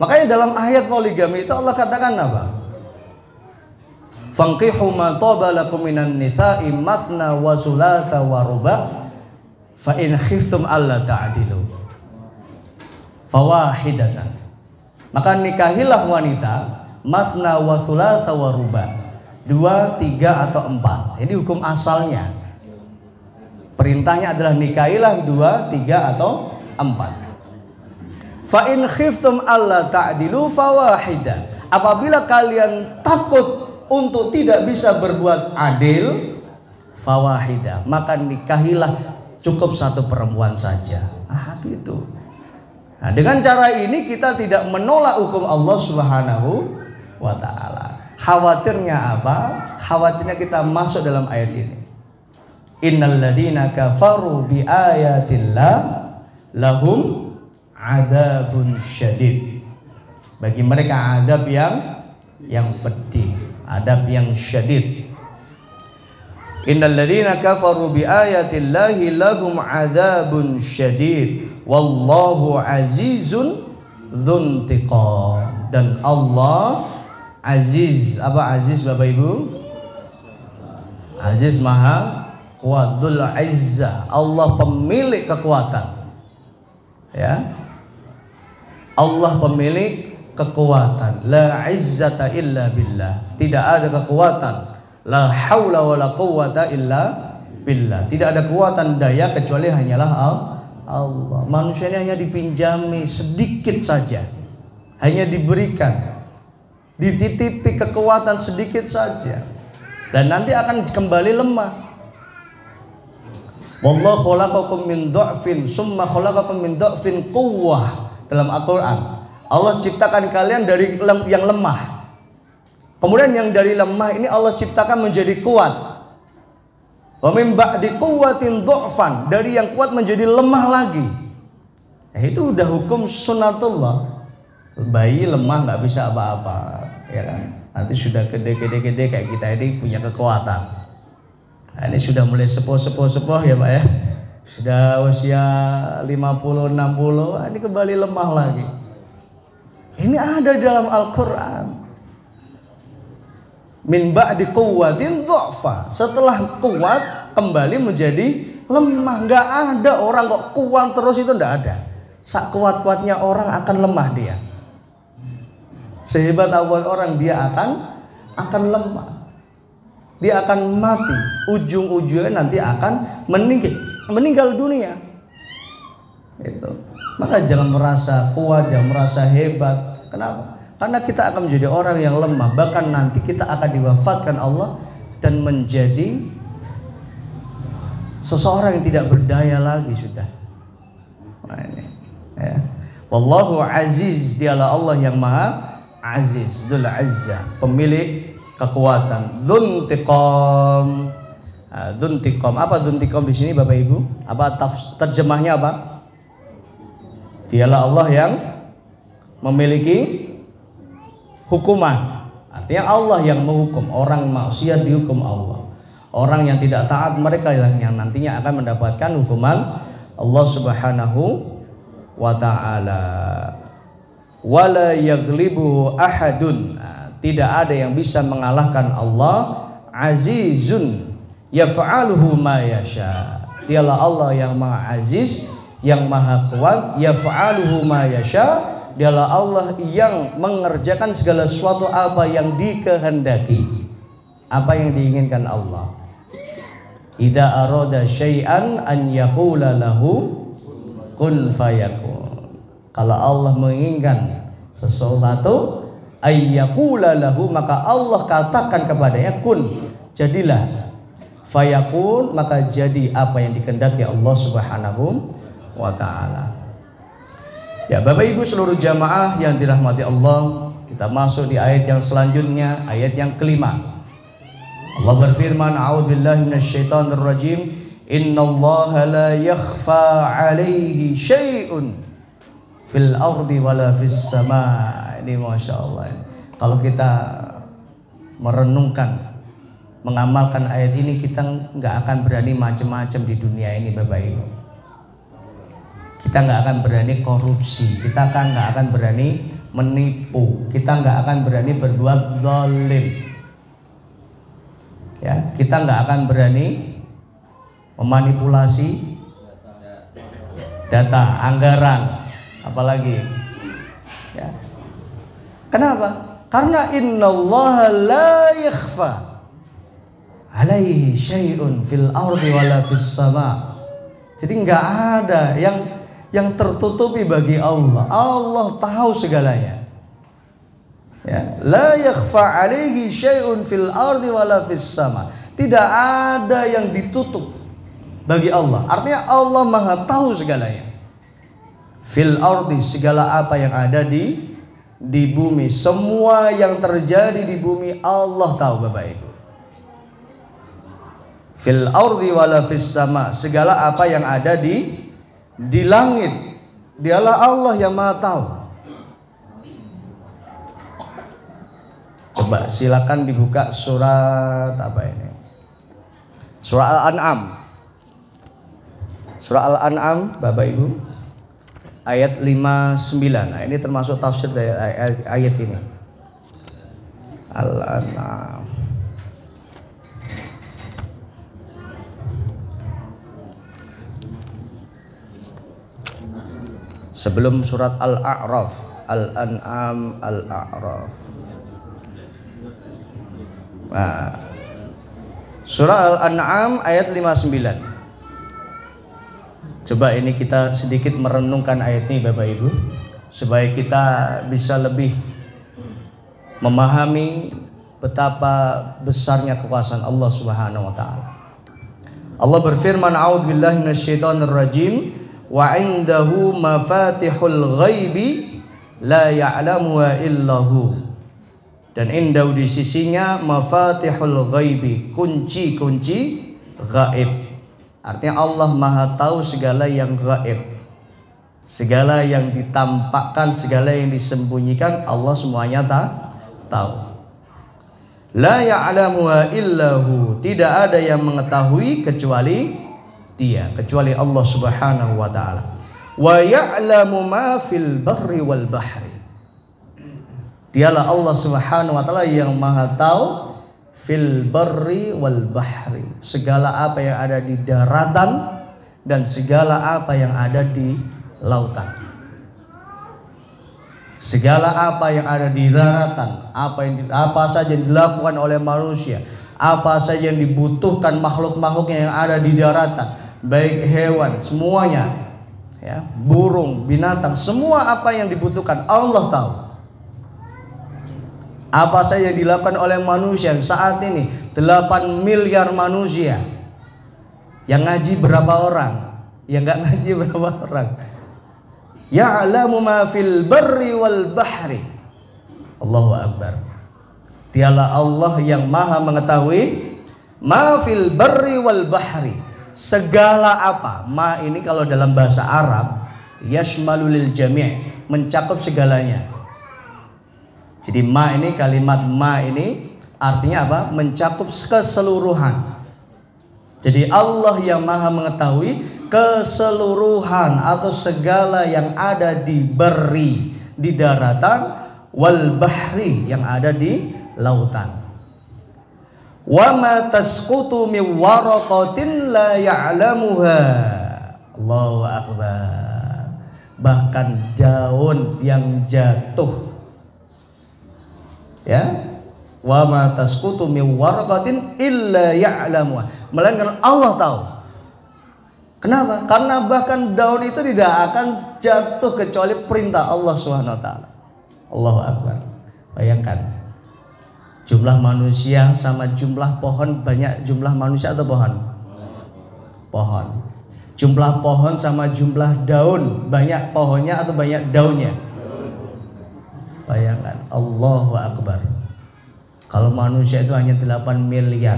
Makanya dalam ayat poligami itu Allah katakan apa? Fankihu ma taba lakum minan nisa'i mathna wa thulatha wa ruba'. fa in khiftum alla ta'dilu fawahidatan. Maka nikahilah wanita mathna wa thulatha wa ruba, 2, 3 atau 4. Jadi hukum asalnya, perintahnya adalah nikahilah 2, 3 atau 4. Fa in khiftum alla ta'dilu fawahida. Apabila kalian takut untuk tidak bisa berbuat adil, fawahida, maka nikahilah cukup satu perempuan saja. Gitu. Nah, dengan cara ini kita tidak menolak hukum Allah Subhanahu wa ta'ala. Khawatirnya apa? Khawatirnya kita masuk dalam ayat ini. Innal ladzina kafaru bi ayatillah lahum adzabun syadid. Bagi mereka azab yang pedih, adab yang syadid. Innal ladzina kafaru bi ayatillahi lahum adzabun syadid wallahu azizun dzuntiqam. Dan Allah aziz. Apa aziz Bapak Ibu? Aziz maha kuat, dzul izzah. Allah pemilik kekuatan. Ya. Allah pemilik kekuatan. La izzata illa billah. Tidak ada kekuatan. La haula wala quwwata illa billah. Tidak ada kekuatan daya kecuali hanyalah Allah. Manusia ini hanya dipinjami sedikit saja. Hanya diberikan, dititipi kekuatan sedikit saja. Dan nanti akan kembali lemah. Wallahu khalaqakum min dha'fin summa khalaqakum min dha'fin quwwah. Dalam Al-Quran, Allah ciptakan kalian dari yang lemah. Kemudian yang dari lemah ini Allah ciptakan menjadi kuat. Wa min ba'di quwwatin dha'fan, dari yang kuat menjadi lemah lagi. Itu udah hukum sunnatullah. Bayi lemah nggak bisa apa-apa, ya kan? Nanti sudah gede kayak kita ini punya kekuatan. Nah, ini sudah mulai sepuh ya Pak ya. Sudah usia 50, 60, ini kembali lemah lagi. Ini ada di dalam Al-Quran. Min ba'di quwwatin dha'fa. Setelah kuat kembali menjadi lemah. Nggak ada orang kok kuat terus, itu nggak ada. Sak kuat-kuatnya orang akan lemah dia. Sehebat apapun orang dia akan lemah. Dia akan mati. Ujung-ujungnya nanti akan meninggal dunia. Itu. Maka jangan merasa kuat, jangan merasa hebat. Kenapa? Karena kita akan menjadi orang yang lemah. Bahkan nanti kita akan diwafatkan Allah dan menjadi seseorang yang tidak berdaya lagi sudah. Nah, ini, ya. Wallahu aziz, dialah Allah yang maha aziz, dzul izzah, pemilik kekuatan. Dzuntiqam. Dzuntiqam. Apa dzuntiqam di sini Bapak Ibu? Apa terjemahnya apa? Dialah Allah yang memiliki hukuman. Artinya Allah yang menghukum. Orang maksiat dihukum Allah. Orang yang tidak taat, mereka yang nantinya akan mendapatkan hukuman Allah Subhanahu wa ta'ala. Wala yaglibuhu ahadun. Tidak ada yang bisa mengalahkan Allah. Azizun yaf'aluhu ma yasha. Dialah Allah yang maha aziz, yang maha kuat. Yaf'aluhu ma yasha. Dialah Allah yang mengerjakan segala sesuatu apa yang dikehendaki, apa yang diinginkan Allah. Idza arada syai'an an yaqula lahu kun fayakun. Kalau Allah menginginkan sesuatu, ay yaqula lahu, maka Allah katakan kepadanya kun, jadilah. Fayakun, maka jadi apa yang dikehendaki Allah Subhanahu wa ta'ala. Ya Bapak Ibu seluruh jamaah yang dirahmati Allah, kita masuk di ayat yang selanjutnya, ayat yang kelima. Allah berfirman, a'udzubillahi minasyaitonir rajim, innallaha la yakhfa 'alaihi syai'un fil ardi wala fis sama'. Ini Masya Allah. Kalau kita merenungkan, mengamalkan ayat ini, kita nggak akan berani macam-macam di dunia ini Bapak Ibu. Kita nggak akan berani korupsi, kita kan nggak akan berani menipu, kita nggak akan berani berbuat zalim, ya, kita nggak akan berani memanipulasi data, anggaran, apalagi. Ya. Kenapa? Karena innallaha la yakhfa alaihi syai'un fil ardi wala fis sama. Jadi nggak ada yang tertutupi bagi Allah. Allah tahu segalanya. Ya, la yakhfa alaihi syai'un fil ardi wala fis sama. Tidak ada yang ditutup bagi Allah. Artinya Allah Maha tahu segalanya. Fil ardi, segala apa yang ada di bumi, semua yang terjadi di bumi Allah tahu, Bapak Ibu. Fil ardi wala fis sama, segala apa yang ada di langit, dialah Allah yang Maha tahu. Coba silakan dibuka surat apa ini? Surah Al-An'am. Surah Al-An'am, Bapak Ibu, ayat 59. Nah, ini termasuk tafsir dari ayat ini. Al-An'am. Sebelum surat Al-A'raf, Al-An'am, Al-A'raf. Nah, surah Al-An'am ayat 59. Coba ini kita sedikit merenungkan ayat ini, Bapak Ibu, supaya kita bisa lebih memahami betapa besarnya kekuasaan Allah Subhanahu wa taala. Allah berfirman, a'udzubillahi minasyaitonirrajim, wa 'indahu mafatihul ghaibi la ya'lamuha illahu. Dan indahu, di sisinya, mafatihul ghaibi, kunci-kunci gaib. Artinya Allah Maha tahu segala yang gaib, segala yang ditampakkan, segala yang disembunyikan, Allah semuanya tahu. La ya'lamuha illahu, tidak ada yang mengetahui kecuali Dia, kecuali Allah Subhanahu wa taala. Wa ya'lamu ma fil barri wal bahri, dialah Allah Subhanahu wa taala yang Maha tahu fil barri wal bahri, segala apa yang ada di daratan dan segala apa yang ada di lautan. Segala apa yang ada di daratan, apa saja yang dilakukan oleh manusia, apa saja yang dibutuhkan makhluk-makhluknya yang ada di daratan, baik hewan semuanya, ya, burung, binatang, semua apa yang dibutuhkan Allah tahu. Apa saja yang dilakukan oleh manusia saat ini, 8 miliar manusia. Yang ngaji berapa orang? Yang enggak ngaji berapa orang? Ya'lamu ma fil barri wal bahri. Allahu akbar. Dialah Allah yang Maha mengetahui ma fil barri wal bahri, segala apa. Ma ini kalau dalam bahasa Arab yashmalul lil jami', mencakup segalanya. Jadi ma ini, kalimat ma ini artinya apa? Mencakup keseluruhan. Jadi Allah yang Maha mengetahui keseluruhan atau segala yang ada di barri, di daratan, wal bahri, yang ada di lautan. Wa ma tasqutu min waraqatin la ya'lamuha. Allahu akbar. Bahkan daun yang jatuh, ya, wa ma tasqutu min waraqatin illa ya'lamuha, melainkan Allah tahu. Kenapa? Karena bahkan daun itu tidak akan jatuh kecuali perintah Allah Subhanahu wa taala. Allahu akbar. Bayangkan jumlah manusia sama jumlah pohon, banyak jumlah manusia atau pohon? Pohon. Jumlah pohon sama jumlah daun, banyak pohonnya atau banyak daunnya? Bayangkan, Allahu akbar. Kalau manusia itu hanya 8 miliar,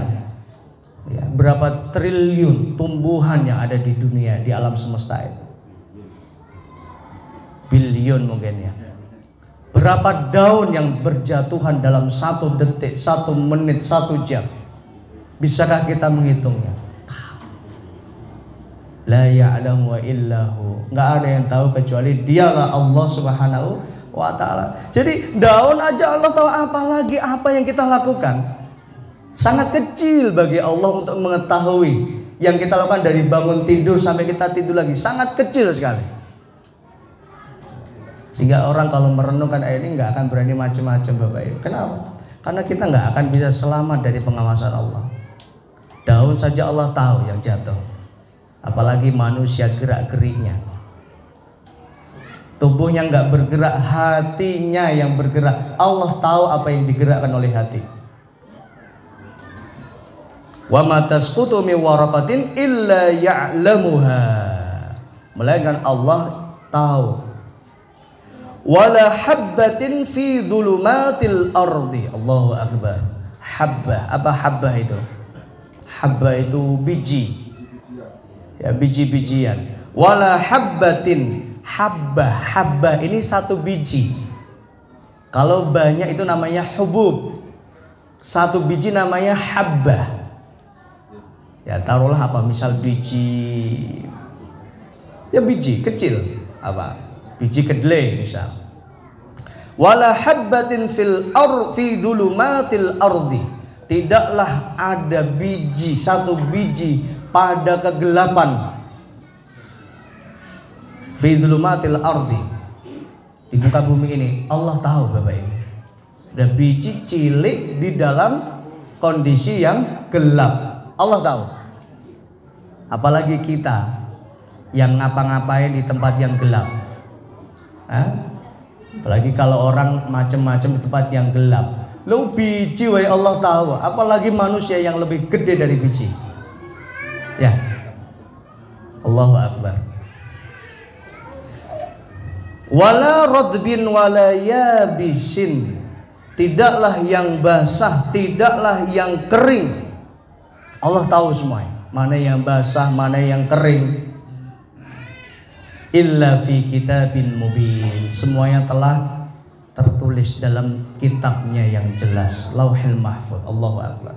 ya, berapa triliun tumbuhan yang ada di dunia, di alam semesta itu? Bilion mungkin, ya. Berapa daun yang berjatuhan dalam 1 detik, 1 menit, 1 jam? Bisakah kita menghitungnya? La ya'lamu illahu, nggak ada yang tahu kecuali Dialah Allah Subhanahu wa ta'ala. Jadi daun aja Allah tahu, apalagi apa yang kita lakukan. Sangat kecil bagi Allah untuk mengetahui yang kita lakukan dari bangun tidur sampai kita tidur lagi sangat kecil sekali. Sehingga orang kalau merenungkan ayat ini nggak akan berani macam-macam Bapak Ibu. Kenapa? Karena kita nggak akan bisa selamat dari pengawasan Allah. Daun saja Allah tahu yang jatuh, apalagi manusia gerak-geriknya. Tubuhnya nggak bergerak, hatinya yang bergerak. Allah tahu apa yang digerakkan oleh hati. Wa ma tasqutu min waraqatin illa ya'lamuha. Melainkan Allah tahu. Wala habbatin fi dhulumatil ardi. Allahu akbar. Habbah, apa habbah itu? Habbah itu biji. Ya, biji-bijian. Wala habbatin. Habbah ini satu biji. Kalau banyak itu namanya hubub. Satu biji namanya habbah. Ya taruhlah apa, misal biji, ya biji kecil, apa, biji kedelai misal. Wala habbatin fi dhulumatil ardi. Tidaklah ada biji, satu biji pada kegelapan. Fi dhulumatil ardi, di muka bumi ini Allah tahu Bapak Ibu. Ada biji cilik di dalam kondisi yang gelap, Allah tahu. Apalagi kita yang ngapa-ngapain di tempat yang gelap. Apalagi kalau orang macam-macam di tempat yang gelap. Lu biji wae Allah tahu, apalagi manusia yang lebih gede dari biji. Ya. Allahu akbar. Wala radbin wala yabisin. Tidaklah yang basah, tidaklah yang kering. Allah tahu semuanya, mana yang basah, mana yang kering. Illa fi kitabin mubin. Semuanya telah tertulis dalam kitabnya yang jelas, Lauhil Mahfuz. Allahu akbar.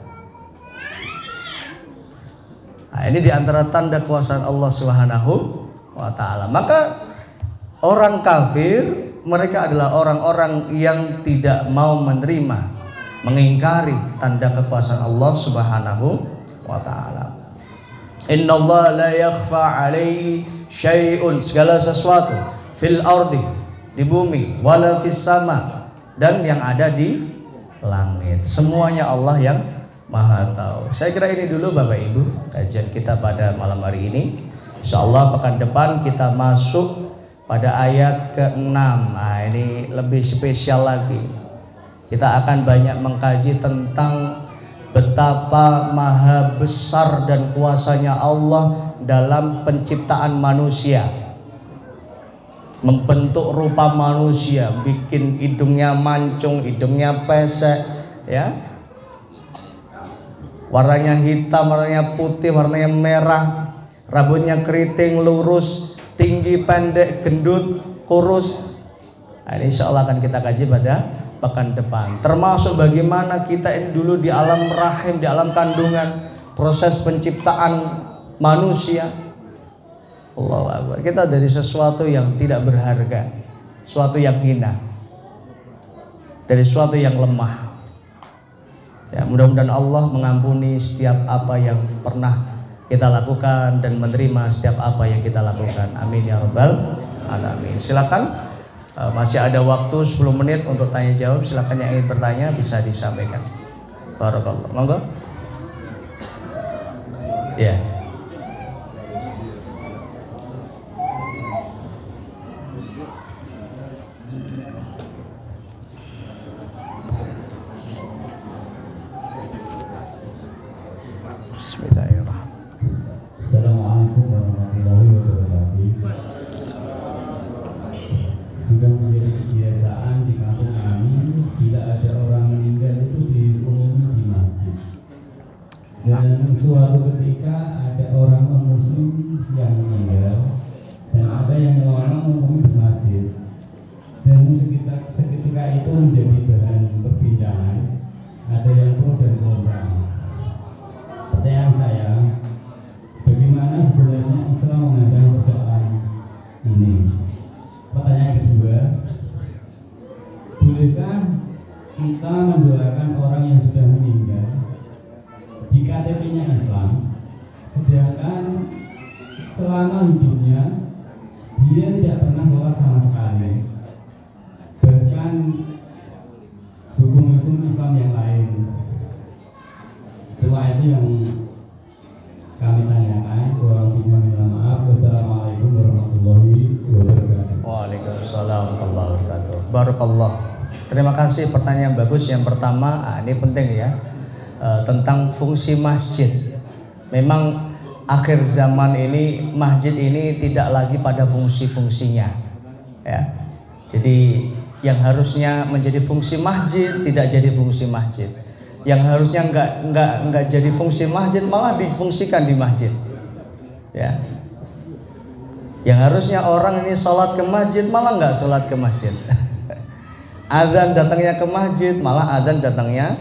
Nah, ini diantara tanda kuasa Allah Subhanahu wa ta'ala. Maka orang kafir, mereka adalah orang-orang yang tidak mau menerima, mengingkari tanda kekuasaan Allah Subhanahu wa ta'ala. Innallaha la yakhfa alaihi syai'un, segala sesuatu fil ardi, di bumi, wala fis sama, dan yang ada di langit. Semuanya Allah yang Maha tahu. Saya kira ini dulu Bapak Ibu kajian kita pada malam hari ini. Insyaallah pekan depan kita masuk pada ayat ke-6. Nah, ini lebih spesial lagi. Kita akan banyak mengkaji tentang betapa maha besar dan kuasanya Allah dalam penciptaan manusia. Membentuk rupa manusia, bikin hidungnya mancung, hidungnya pesek, ya. Warnanya hitam, warnanya putih, warnanya merah, rambutnya keriting, lurus, tinggi, pendek, gendut, kurus. Nah, ini insya Allah akan kita kaji pada pekan depan. Termasuk bagaimana kita ini dulu di alam rahim, di alam kandungan, proses penciptaan manusia. Allahu Akbar. Kita dari sesuatu yang tidak berharga, sesuatu yang hina, dari sesuatu yang lemah. Ya, mudah-mudahan Allah mengampuni setiap apa yang pernah kita lakukan dan menerima setiap apa yang kita lakukan. Amin ya rabbal alamin. Silakan, masih ada waktu 10 menit untuk tanya jawab. Silakan yang ingin bertanya bisa disampaikan. Barakallah. Monggo. Ya. Bismillahirrahmanirrahim. Assalamualaikum warahmatullahi wabarakatuh. Sudah menjadi kebiasaan di kampung kami, bila ada orang meninggal itu diumumkan di masjid. Dan suatu ketika ada orang muslim yang meninggal dan ada yang orang umum di masjid. Dan seketika itu menjadi bahan perbincangan. Ada yang pro dan kontra. Pertanyaan saya, bagaimana sebenarnya Islam menghadapi persoalan ini? Pertanyaan kedua, bolehkah kita mendoakan orang yang sudah meninggal di KTP-nya Islam, sedangkan selama hidupnya dia tidak pernah sholat sama sekali, bahkan hukum-hukum Islam yang lain. Semua itu yang kami tanyakan. Kurang lebihnya minta maaf. Wassalamualaikum warahmatullahi wabarakatuh. Waalaikumsalam warahmatullahi wabarakatuh. Barakallah. Terima kasih, pertanyaan bagus. Yang pertama, ini penting ya, tentang fungsi masjid. Memang akhir zaman ini masjid ini tidak lagi pada fungsi-fungsinya, ya. Jadi yang harusnya menjadi fungsi masjid tidak jadi fungsi masjid. Yang harusnya nggak jadi fungsi masjid malah difungsikan di masjid, ya. Yang harusnya orang ini sholat ke masjid malah nggak sholat ke masjid. Adzan datangnya ke masjid malah adzan datangnya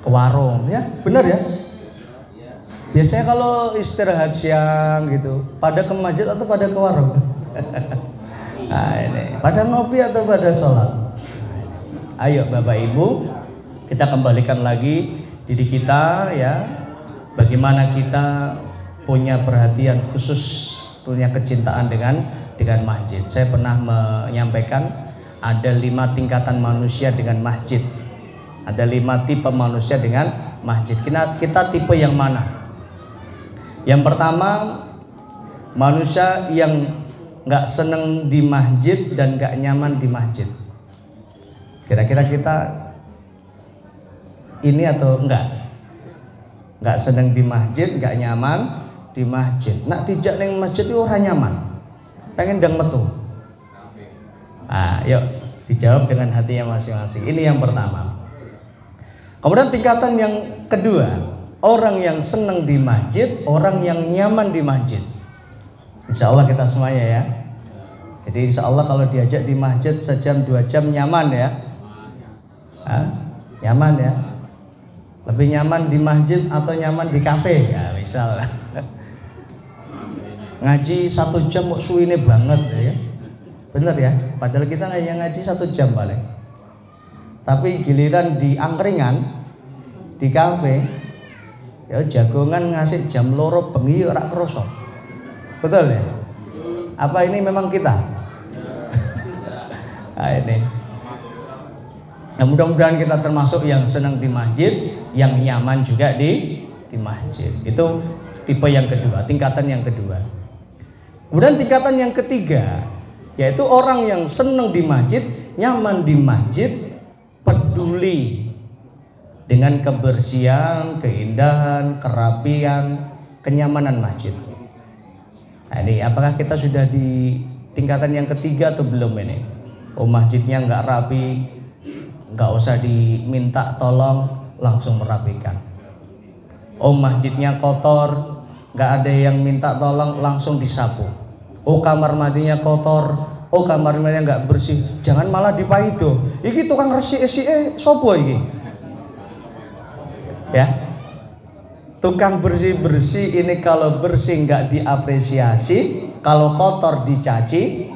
ke warung, ya benar ya. Biasanya kalau istirahat siang gitu, pada ke masjid atau pada ke warung? Nah ini, pada ngopi atau pada sholat? Ayo Bapak Ibu, kita kembalikan lagi diri kita ya. Bagaimana kita punya perhatian khusus, punya kecintaan dengan masjid. Saya pernah menyampaikan ada 5 tingkatan manusia dengan masjid. Ada 5 tipe manusia dengan masjid. Kita tipe yang mana? Yang pertama, manusia yang nggak seneng di masjid dan nggak nyaman di masjid. Kira-kira kita ini atau enggak? Nggak seneng di masjid, nggak nyaman di masjid. Nak dijak neng masjid itu orang nyaman, pengen dang metu. Yuk dijawab dengan hatinya masing-masing. Ini yang pertama. Kemudian tingkatan yang kedua, orang yang senang di masjid, orang yang nyaman di masjid. Insya Allah kita semuanya ya. Jadi insya Allah kalau diajak di masjid sejam 2 jam nyaman ya. Nyaman ya. Lebih nyaman di masjid atau nyaman di kafe? Ya misal. Ngaji 1 jam kok suwine banget ya. Bener ya. Padahal kita hanya ngaji 1 jam paling. Tapi giliran di angkringan, di kafe, ya jagongan ngasih jam 2 bengi ora kroso. Betul ya? Apa ini memang kita? Nah ini. Nah, mudah-mudahan kita termasuk yang senang di masjid, yang nyaman juga di masjid. Itu tipe yang kedua, tingkatan yang kedua. Kemudian tingkatan yang ketiga, yaitu orang yang senang di masjid, nyaman di masjid, peduli dengan kebersihan, keindahan, kerapian, kenyamanan masjid. Nah ini apakah kita sudah di tingkatan yang ketiga atau belum ini? Oh masjidnya nggak rapi, nggak usah diminta tolong, langsung merapikan. Oh masjidnya kotor, nggak ada yang minta tolong, langsung disapu. Oh kamar mandinya kotor, oh kamar mandinya nggak bersih, jangan malah dipaido. Iki tukang resik sopo iki? Ya, tukang bersih ini kalau bersih nggak diapresiasi, kalau kotor dicaci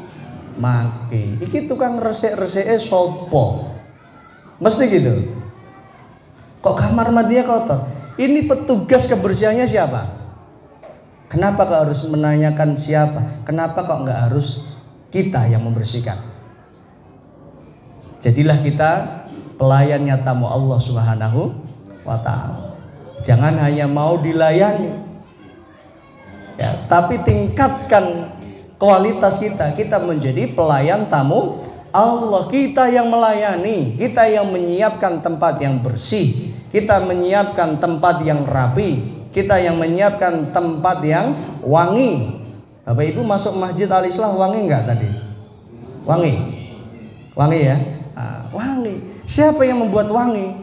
maki. Iki tukang resik sopo? Mesti gitu. Kok kamar mandinya kotor? Ini petugas kebersihannya siapa? Kenapa kok harus menanyakan siapa? Kenapa kok nggak harus kita yang membersihkan? Jadilah kita pelayannya tamu Allah Subhanahu wa ta'ala. Jangan hanya mau dilayani ya, tapi tingkatkan kualitas kita menjadi pelayan tamu Allah. Kita yang melayani, kita yang menyiapkan tempat yang bersih, kita menyiapkan tempat yang rapi, kita yang menyiapkan tempat yang wangi. Bapak Ibu masuk Masjid Al-Islah wangi enggak tadi? Wangi? Wangi ya? Wangi. Siapa yang membuat wangi?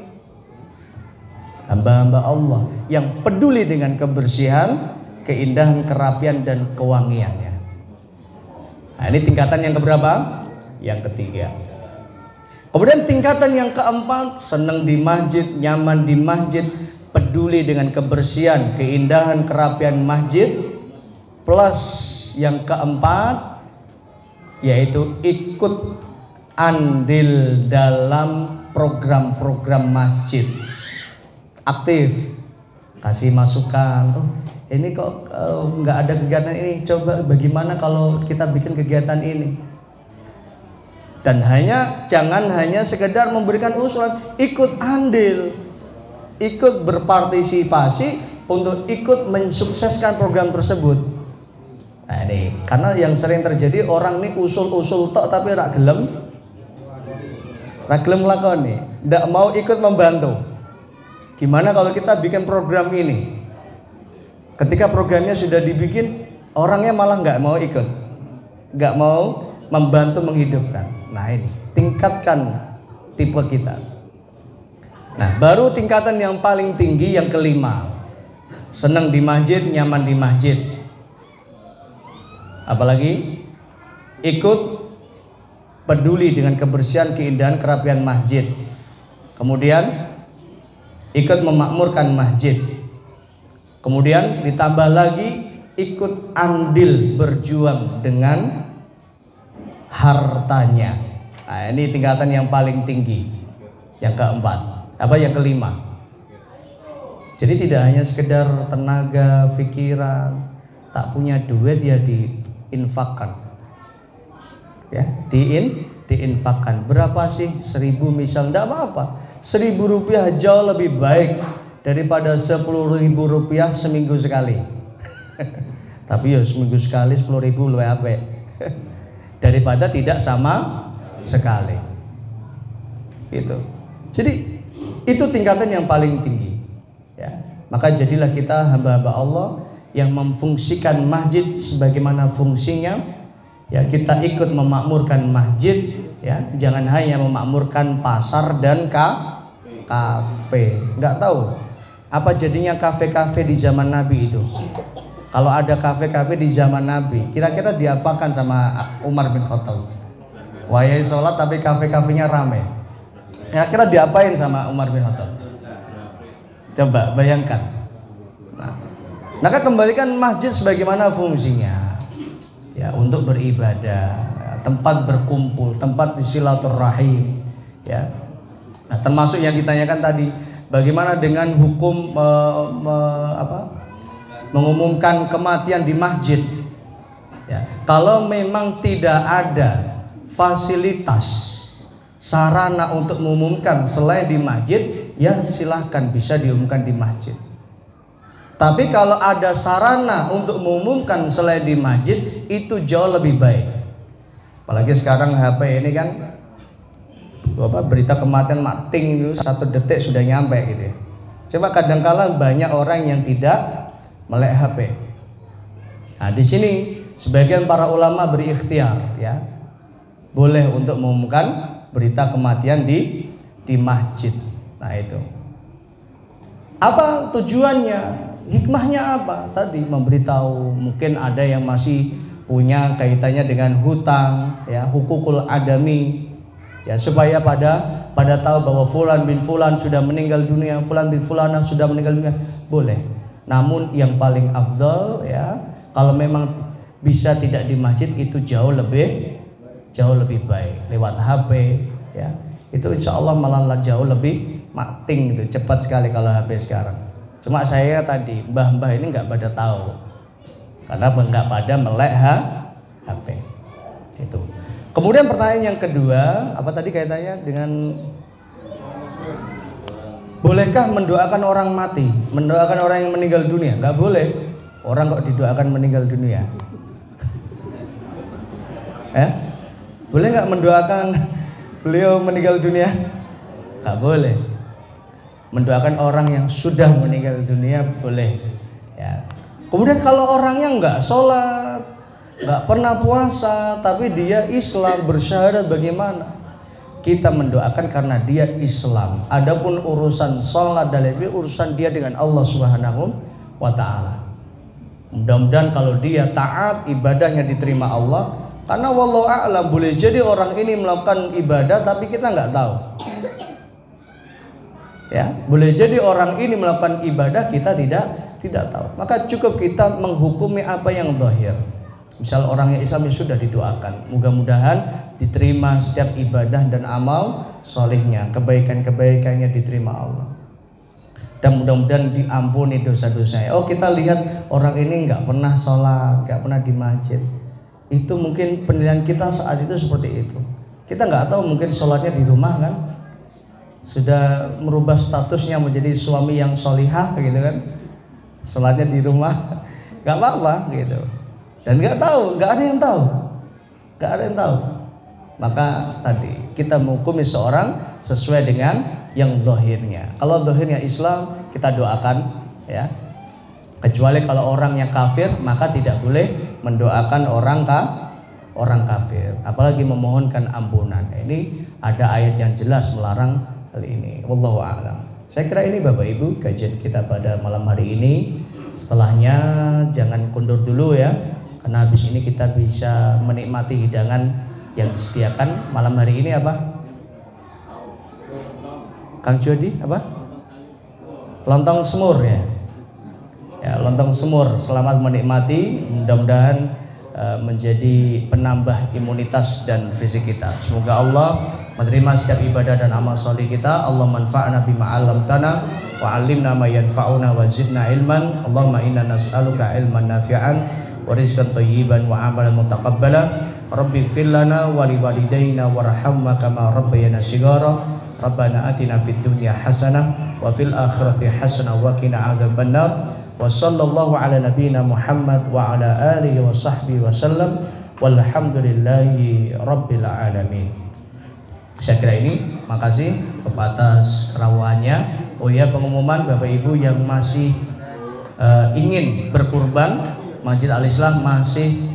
Hamba-hamba Allah yang peduli dengan kebersihan, keindahan, kerapian dan kewangiannya. Nah, ini tingkatan yang keberapa? Yang ketiga. Kemudian tingkatan yang keempat, senang di masjid, nyaman di masjid, peduli dengan kebersihan, keindahan, kerapian masjid. Plus yang keempat, yaitu ikut andil dalam program-program masjid. Aktif kasih masukan. Oh, ini kok nggak ada kegiatan ini, coba bagaimana kalau kita bikin kegiatan ini. Dan jangan hanya sekedar memberikan usulan, ikut andil, ikut berpartisipasi untuk ikut mensukseskan program tersebut. Nah ini, karena yang sering terjadi orang ini usul-usul tok tapi rak gelem nglakoni, ndak mau ikut membantu. Gimana kalau kita bikin program ini? Ketika programnya sudah dibikin, orangnya malah nggak mau ikut, nggak mau membantu menghidupkan. Nah ini, tingkatkan tipe kita. Nah baru tingkatan yang paling tinggi yang kelima, senang di masjid, nyaman di masjid. Apalagi ikut peduli dengan kebersihan, keindahan, kerapian masjid. Kemudian ikut memakmurkan masjid. Kemudian ditambah lagi ikut andil berjuang dengan hartanya. Nah, ini tingkatan yang paling tinggi. Yang keempat, yang kelima. Jadi tidak hanya sekedar tenaga, pikiran, tak punya duit ya diinfakkan. Ya, diinfakkan. Berapa sih? 1.000 misal, enggak apa-apa. 1.000 rupiah jauh lebih baik daripada 10.000 rupiah seminggu sekali. Tapi ya seminggu sekali 10.000 luwih apik daripada tidak sama sekali. Gitu. Jadi itu tingkatan yang paling tinggi. Ya. Maka jadilah kita hamba-hamba Allah yang memfungsikan masjid sebagaimana fungsinya. Ya, kita ikut memakmurkan masjid. Ya, jangan hanya memakmurkan pasar dan kafe. Nggak tahu apa jadinya kafe-kafe di zaman Nabi itu. Kalau ada kafe-kafe di zaman Nabi, kira-kira diapakan sama Umar bin Khattab? Wayai sholat tapi kafe-kafenya rame. Kira-kira diapain sama Umar bin Khattab? Coba bayangkan. Nah, maka kembalikan masjid sebagaimana fungsinya. Ya, untuk beribadah, tempat berkumpul, tempat silaturahim, ya. Nah, termasuk yang ditanyakan tadi, bagaimana dengan hukum mengumumkan kematian di masjid? Ya, kalau memang tidak ada fasilitas sarana untuk mengumumkan selain di masjid, ya silahkan bisa diumumkan di masjid. Tapi kalau ada sarana untuk mengumumkan selain di masjid, itu jauh lebih baik. Apalagi sekarang HP ini kan berita kematian mating itu 1 detik sudah nyampe gitu ya. Coba kadang-kala banyak orang yang tidak melek HP. Nah, di sini sebagian para ulama berikhtiar, ya. Boleh untuk mengumumkan berita kematian di masjid. Nah, itu. Apa tujuannya? Hikmahnya apa? Tadi memberitahu, mungkin ada yang masih punya kaitannya dengan hutang, ya, hukukul adami, ya, supaya pada tahu bahwa fulan bin fulan sudah meninggal dunia, fulan bin fulana sudah meninggal dunia, boleh. Namun yang paling afdal, ya, kalau memang bisa tidak di masjid, itu jauh lebih baik lewat HP, ya. Itu insya Allah malah jauh lebih makting gitu, cepat sekali kalau HP sekarang. Cuma saya tadi mbah-mbah ini nggak pada tahu, karena nggak pada melek HP. Itu. Kemudian pertanyaan yang kedua, apa tadi kaitannya dengan bolehkah mendoakan orang mati, mendoakan orang yang meninggal dunia? Nggak boleh. Orang kok didoakan meninggal dunia? Boleh nggak mendoakan beliau meninggal dunia? Nggak boleh. Mendoakan orang yang sudah meninggal dunia boleh, ya. Kemudian kalau orangnya nggak sholat, nggak pernah puasa, tapi dia Islam bersyahadat, bagaimana? Kita mendoakan karena dia Islam. Adapun urusan sholat dan lain-lain, urusan dia dengan Allah Subhanahu wa Ta'ala. Mudah-mudahan kalau dia taat, ibadahnya diterima Allah. Karena wallahu a'lam, boleh jadi orang ini melakukan ibadah tapi kita nggak tahu. Ya, boleh jadi orang ini melakukan ibadah kita tidak tahu. Maka cukup kita menghukumi apa yang zahir. Misal orangnya Islam, ya sudah didoakan. Mudah-mudahan diterima setiap ibadah dan amal solehnya, kebaikan-kebaikannya diterima Allah. dan mudah-mudahan diampuni dosa-dosanya. Oh, kita lihat orang ini nggak pernah sholat, nggak pernah di masjid, itu mungkin penilaian kita saat itu seperti itu. Kita nggak tahu, mungkin sholatnya di rumah kan, sudah merubah statusnya menjadi suami yang solihah gitu kan, sholatnya di rumah, nggak apa-apa gitu. Dan nggak tahu, nggak ada yang tahu, nggak ada yang tahu. Maka tadi kita menghukumi seorang sesuai dengan yang zahirnya. Kalau zahirnya Islam, kita doakan ya. Kecuali kalau orang yang kafir, maka tidak boleh mendoakan orang kafir, apalagi memohonkan ampunan. Ini ada ayat yang jelas melarang hal ini. Wallahu a'lam. Saya kira ini Bapak Ibu kajian kita pada malam hari ini. Setelahnya jangan kundur dulu ya, karena habis ini kita bisa menikmati hidangan yang disediakan malam hari ini. Apa? Kang Jody apa? Lontong semur ya. Ya, lontong semur. Selamat menikmati. Mudah-mudahan menjadi penambah imunitas dan fisik kita. Semoga Allah menerima setiap ibadah dan amal soleh kita. Allah manfa'na bima 'allamtana wa 'allimna ma yanfa'una wa zidna ilman. Allahumma inna nas'aluka ilman nafi'an wa rizqan thayyiban wa 'amalan mutaqabbalan. Rabbi ighfir lana wa liwalidayna warhamna kama rabbayana shighara. Rabbana atina fid dunya hasanah wa fil akhirati hasanah wa qina adzabannar. Wa sallallahu ala nabiyyina Muhammad wa ala alihi wa sahbihi wa sallam walhamdulillahi rabbil alamin. Saya kira ini, makasih atas kerawaannya. Oh ya, pengumuman Bapak Ibu yang masih ingin berkurban, Masjid Al-Islam masih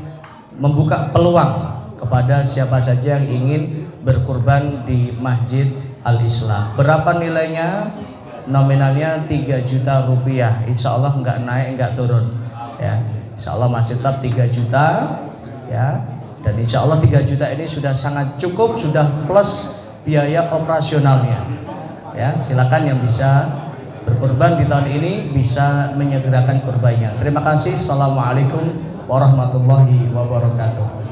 membuka peluang kepada siapa saja yang ingin berkurban di Masjid Al-Islam. Berapa nilainya? Nominalnya 3 juta rupiah. Insya Allah nggak naik, nggak turun ya. Insya Allah masih tetap 3 juta ya. Dan insya Allah 3 juta ini sudah sangat cukup, sudah plus biaya operasionalnya ya. Silakan yang bisa berkurban di tahun ini bisa menyegerakan kurbannya. Terima kasih. Assalamualaikum warahmatullahi wabarakatuh.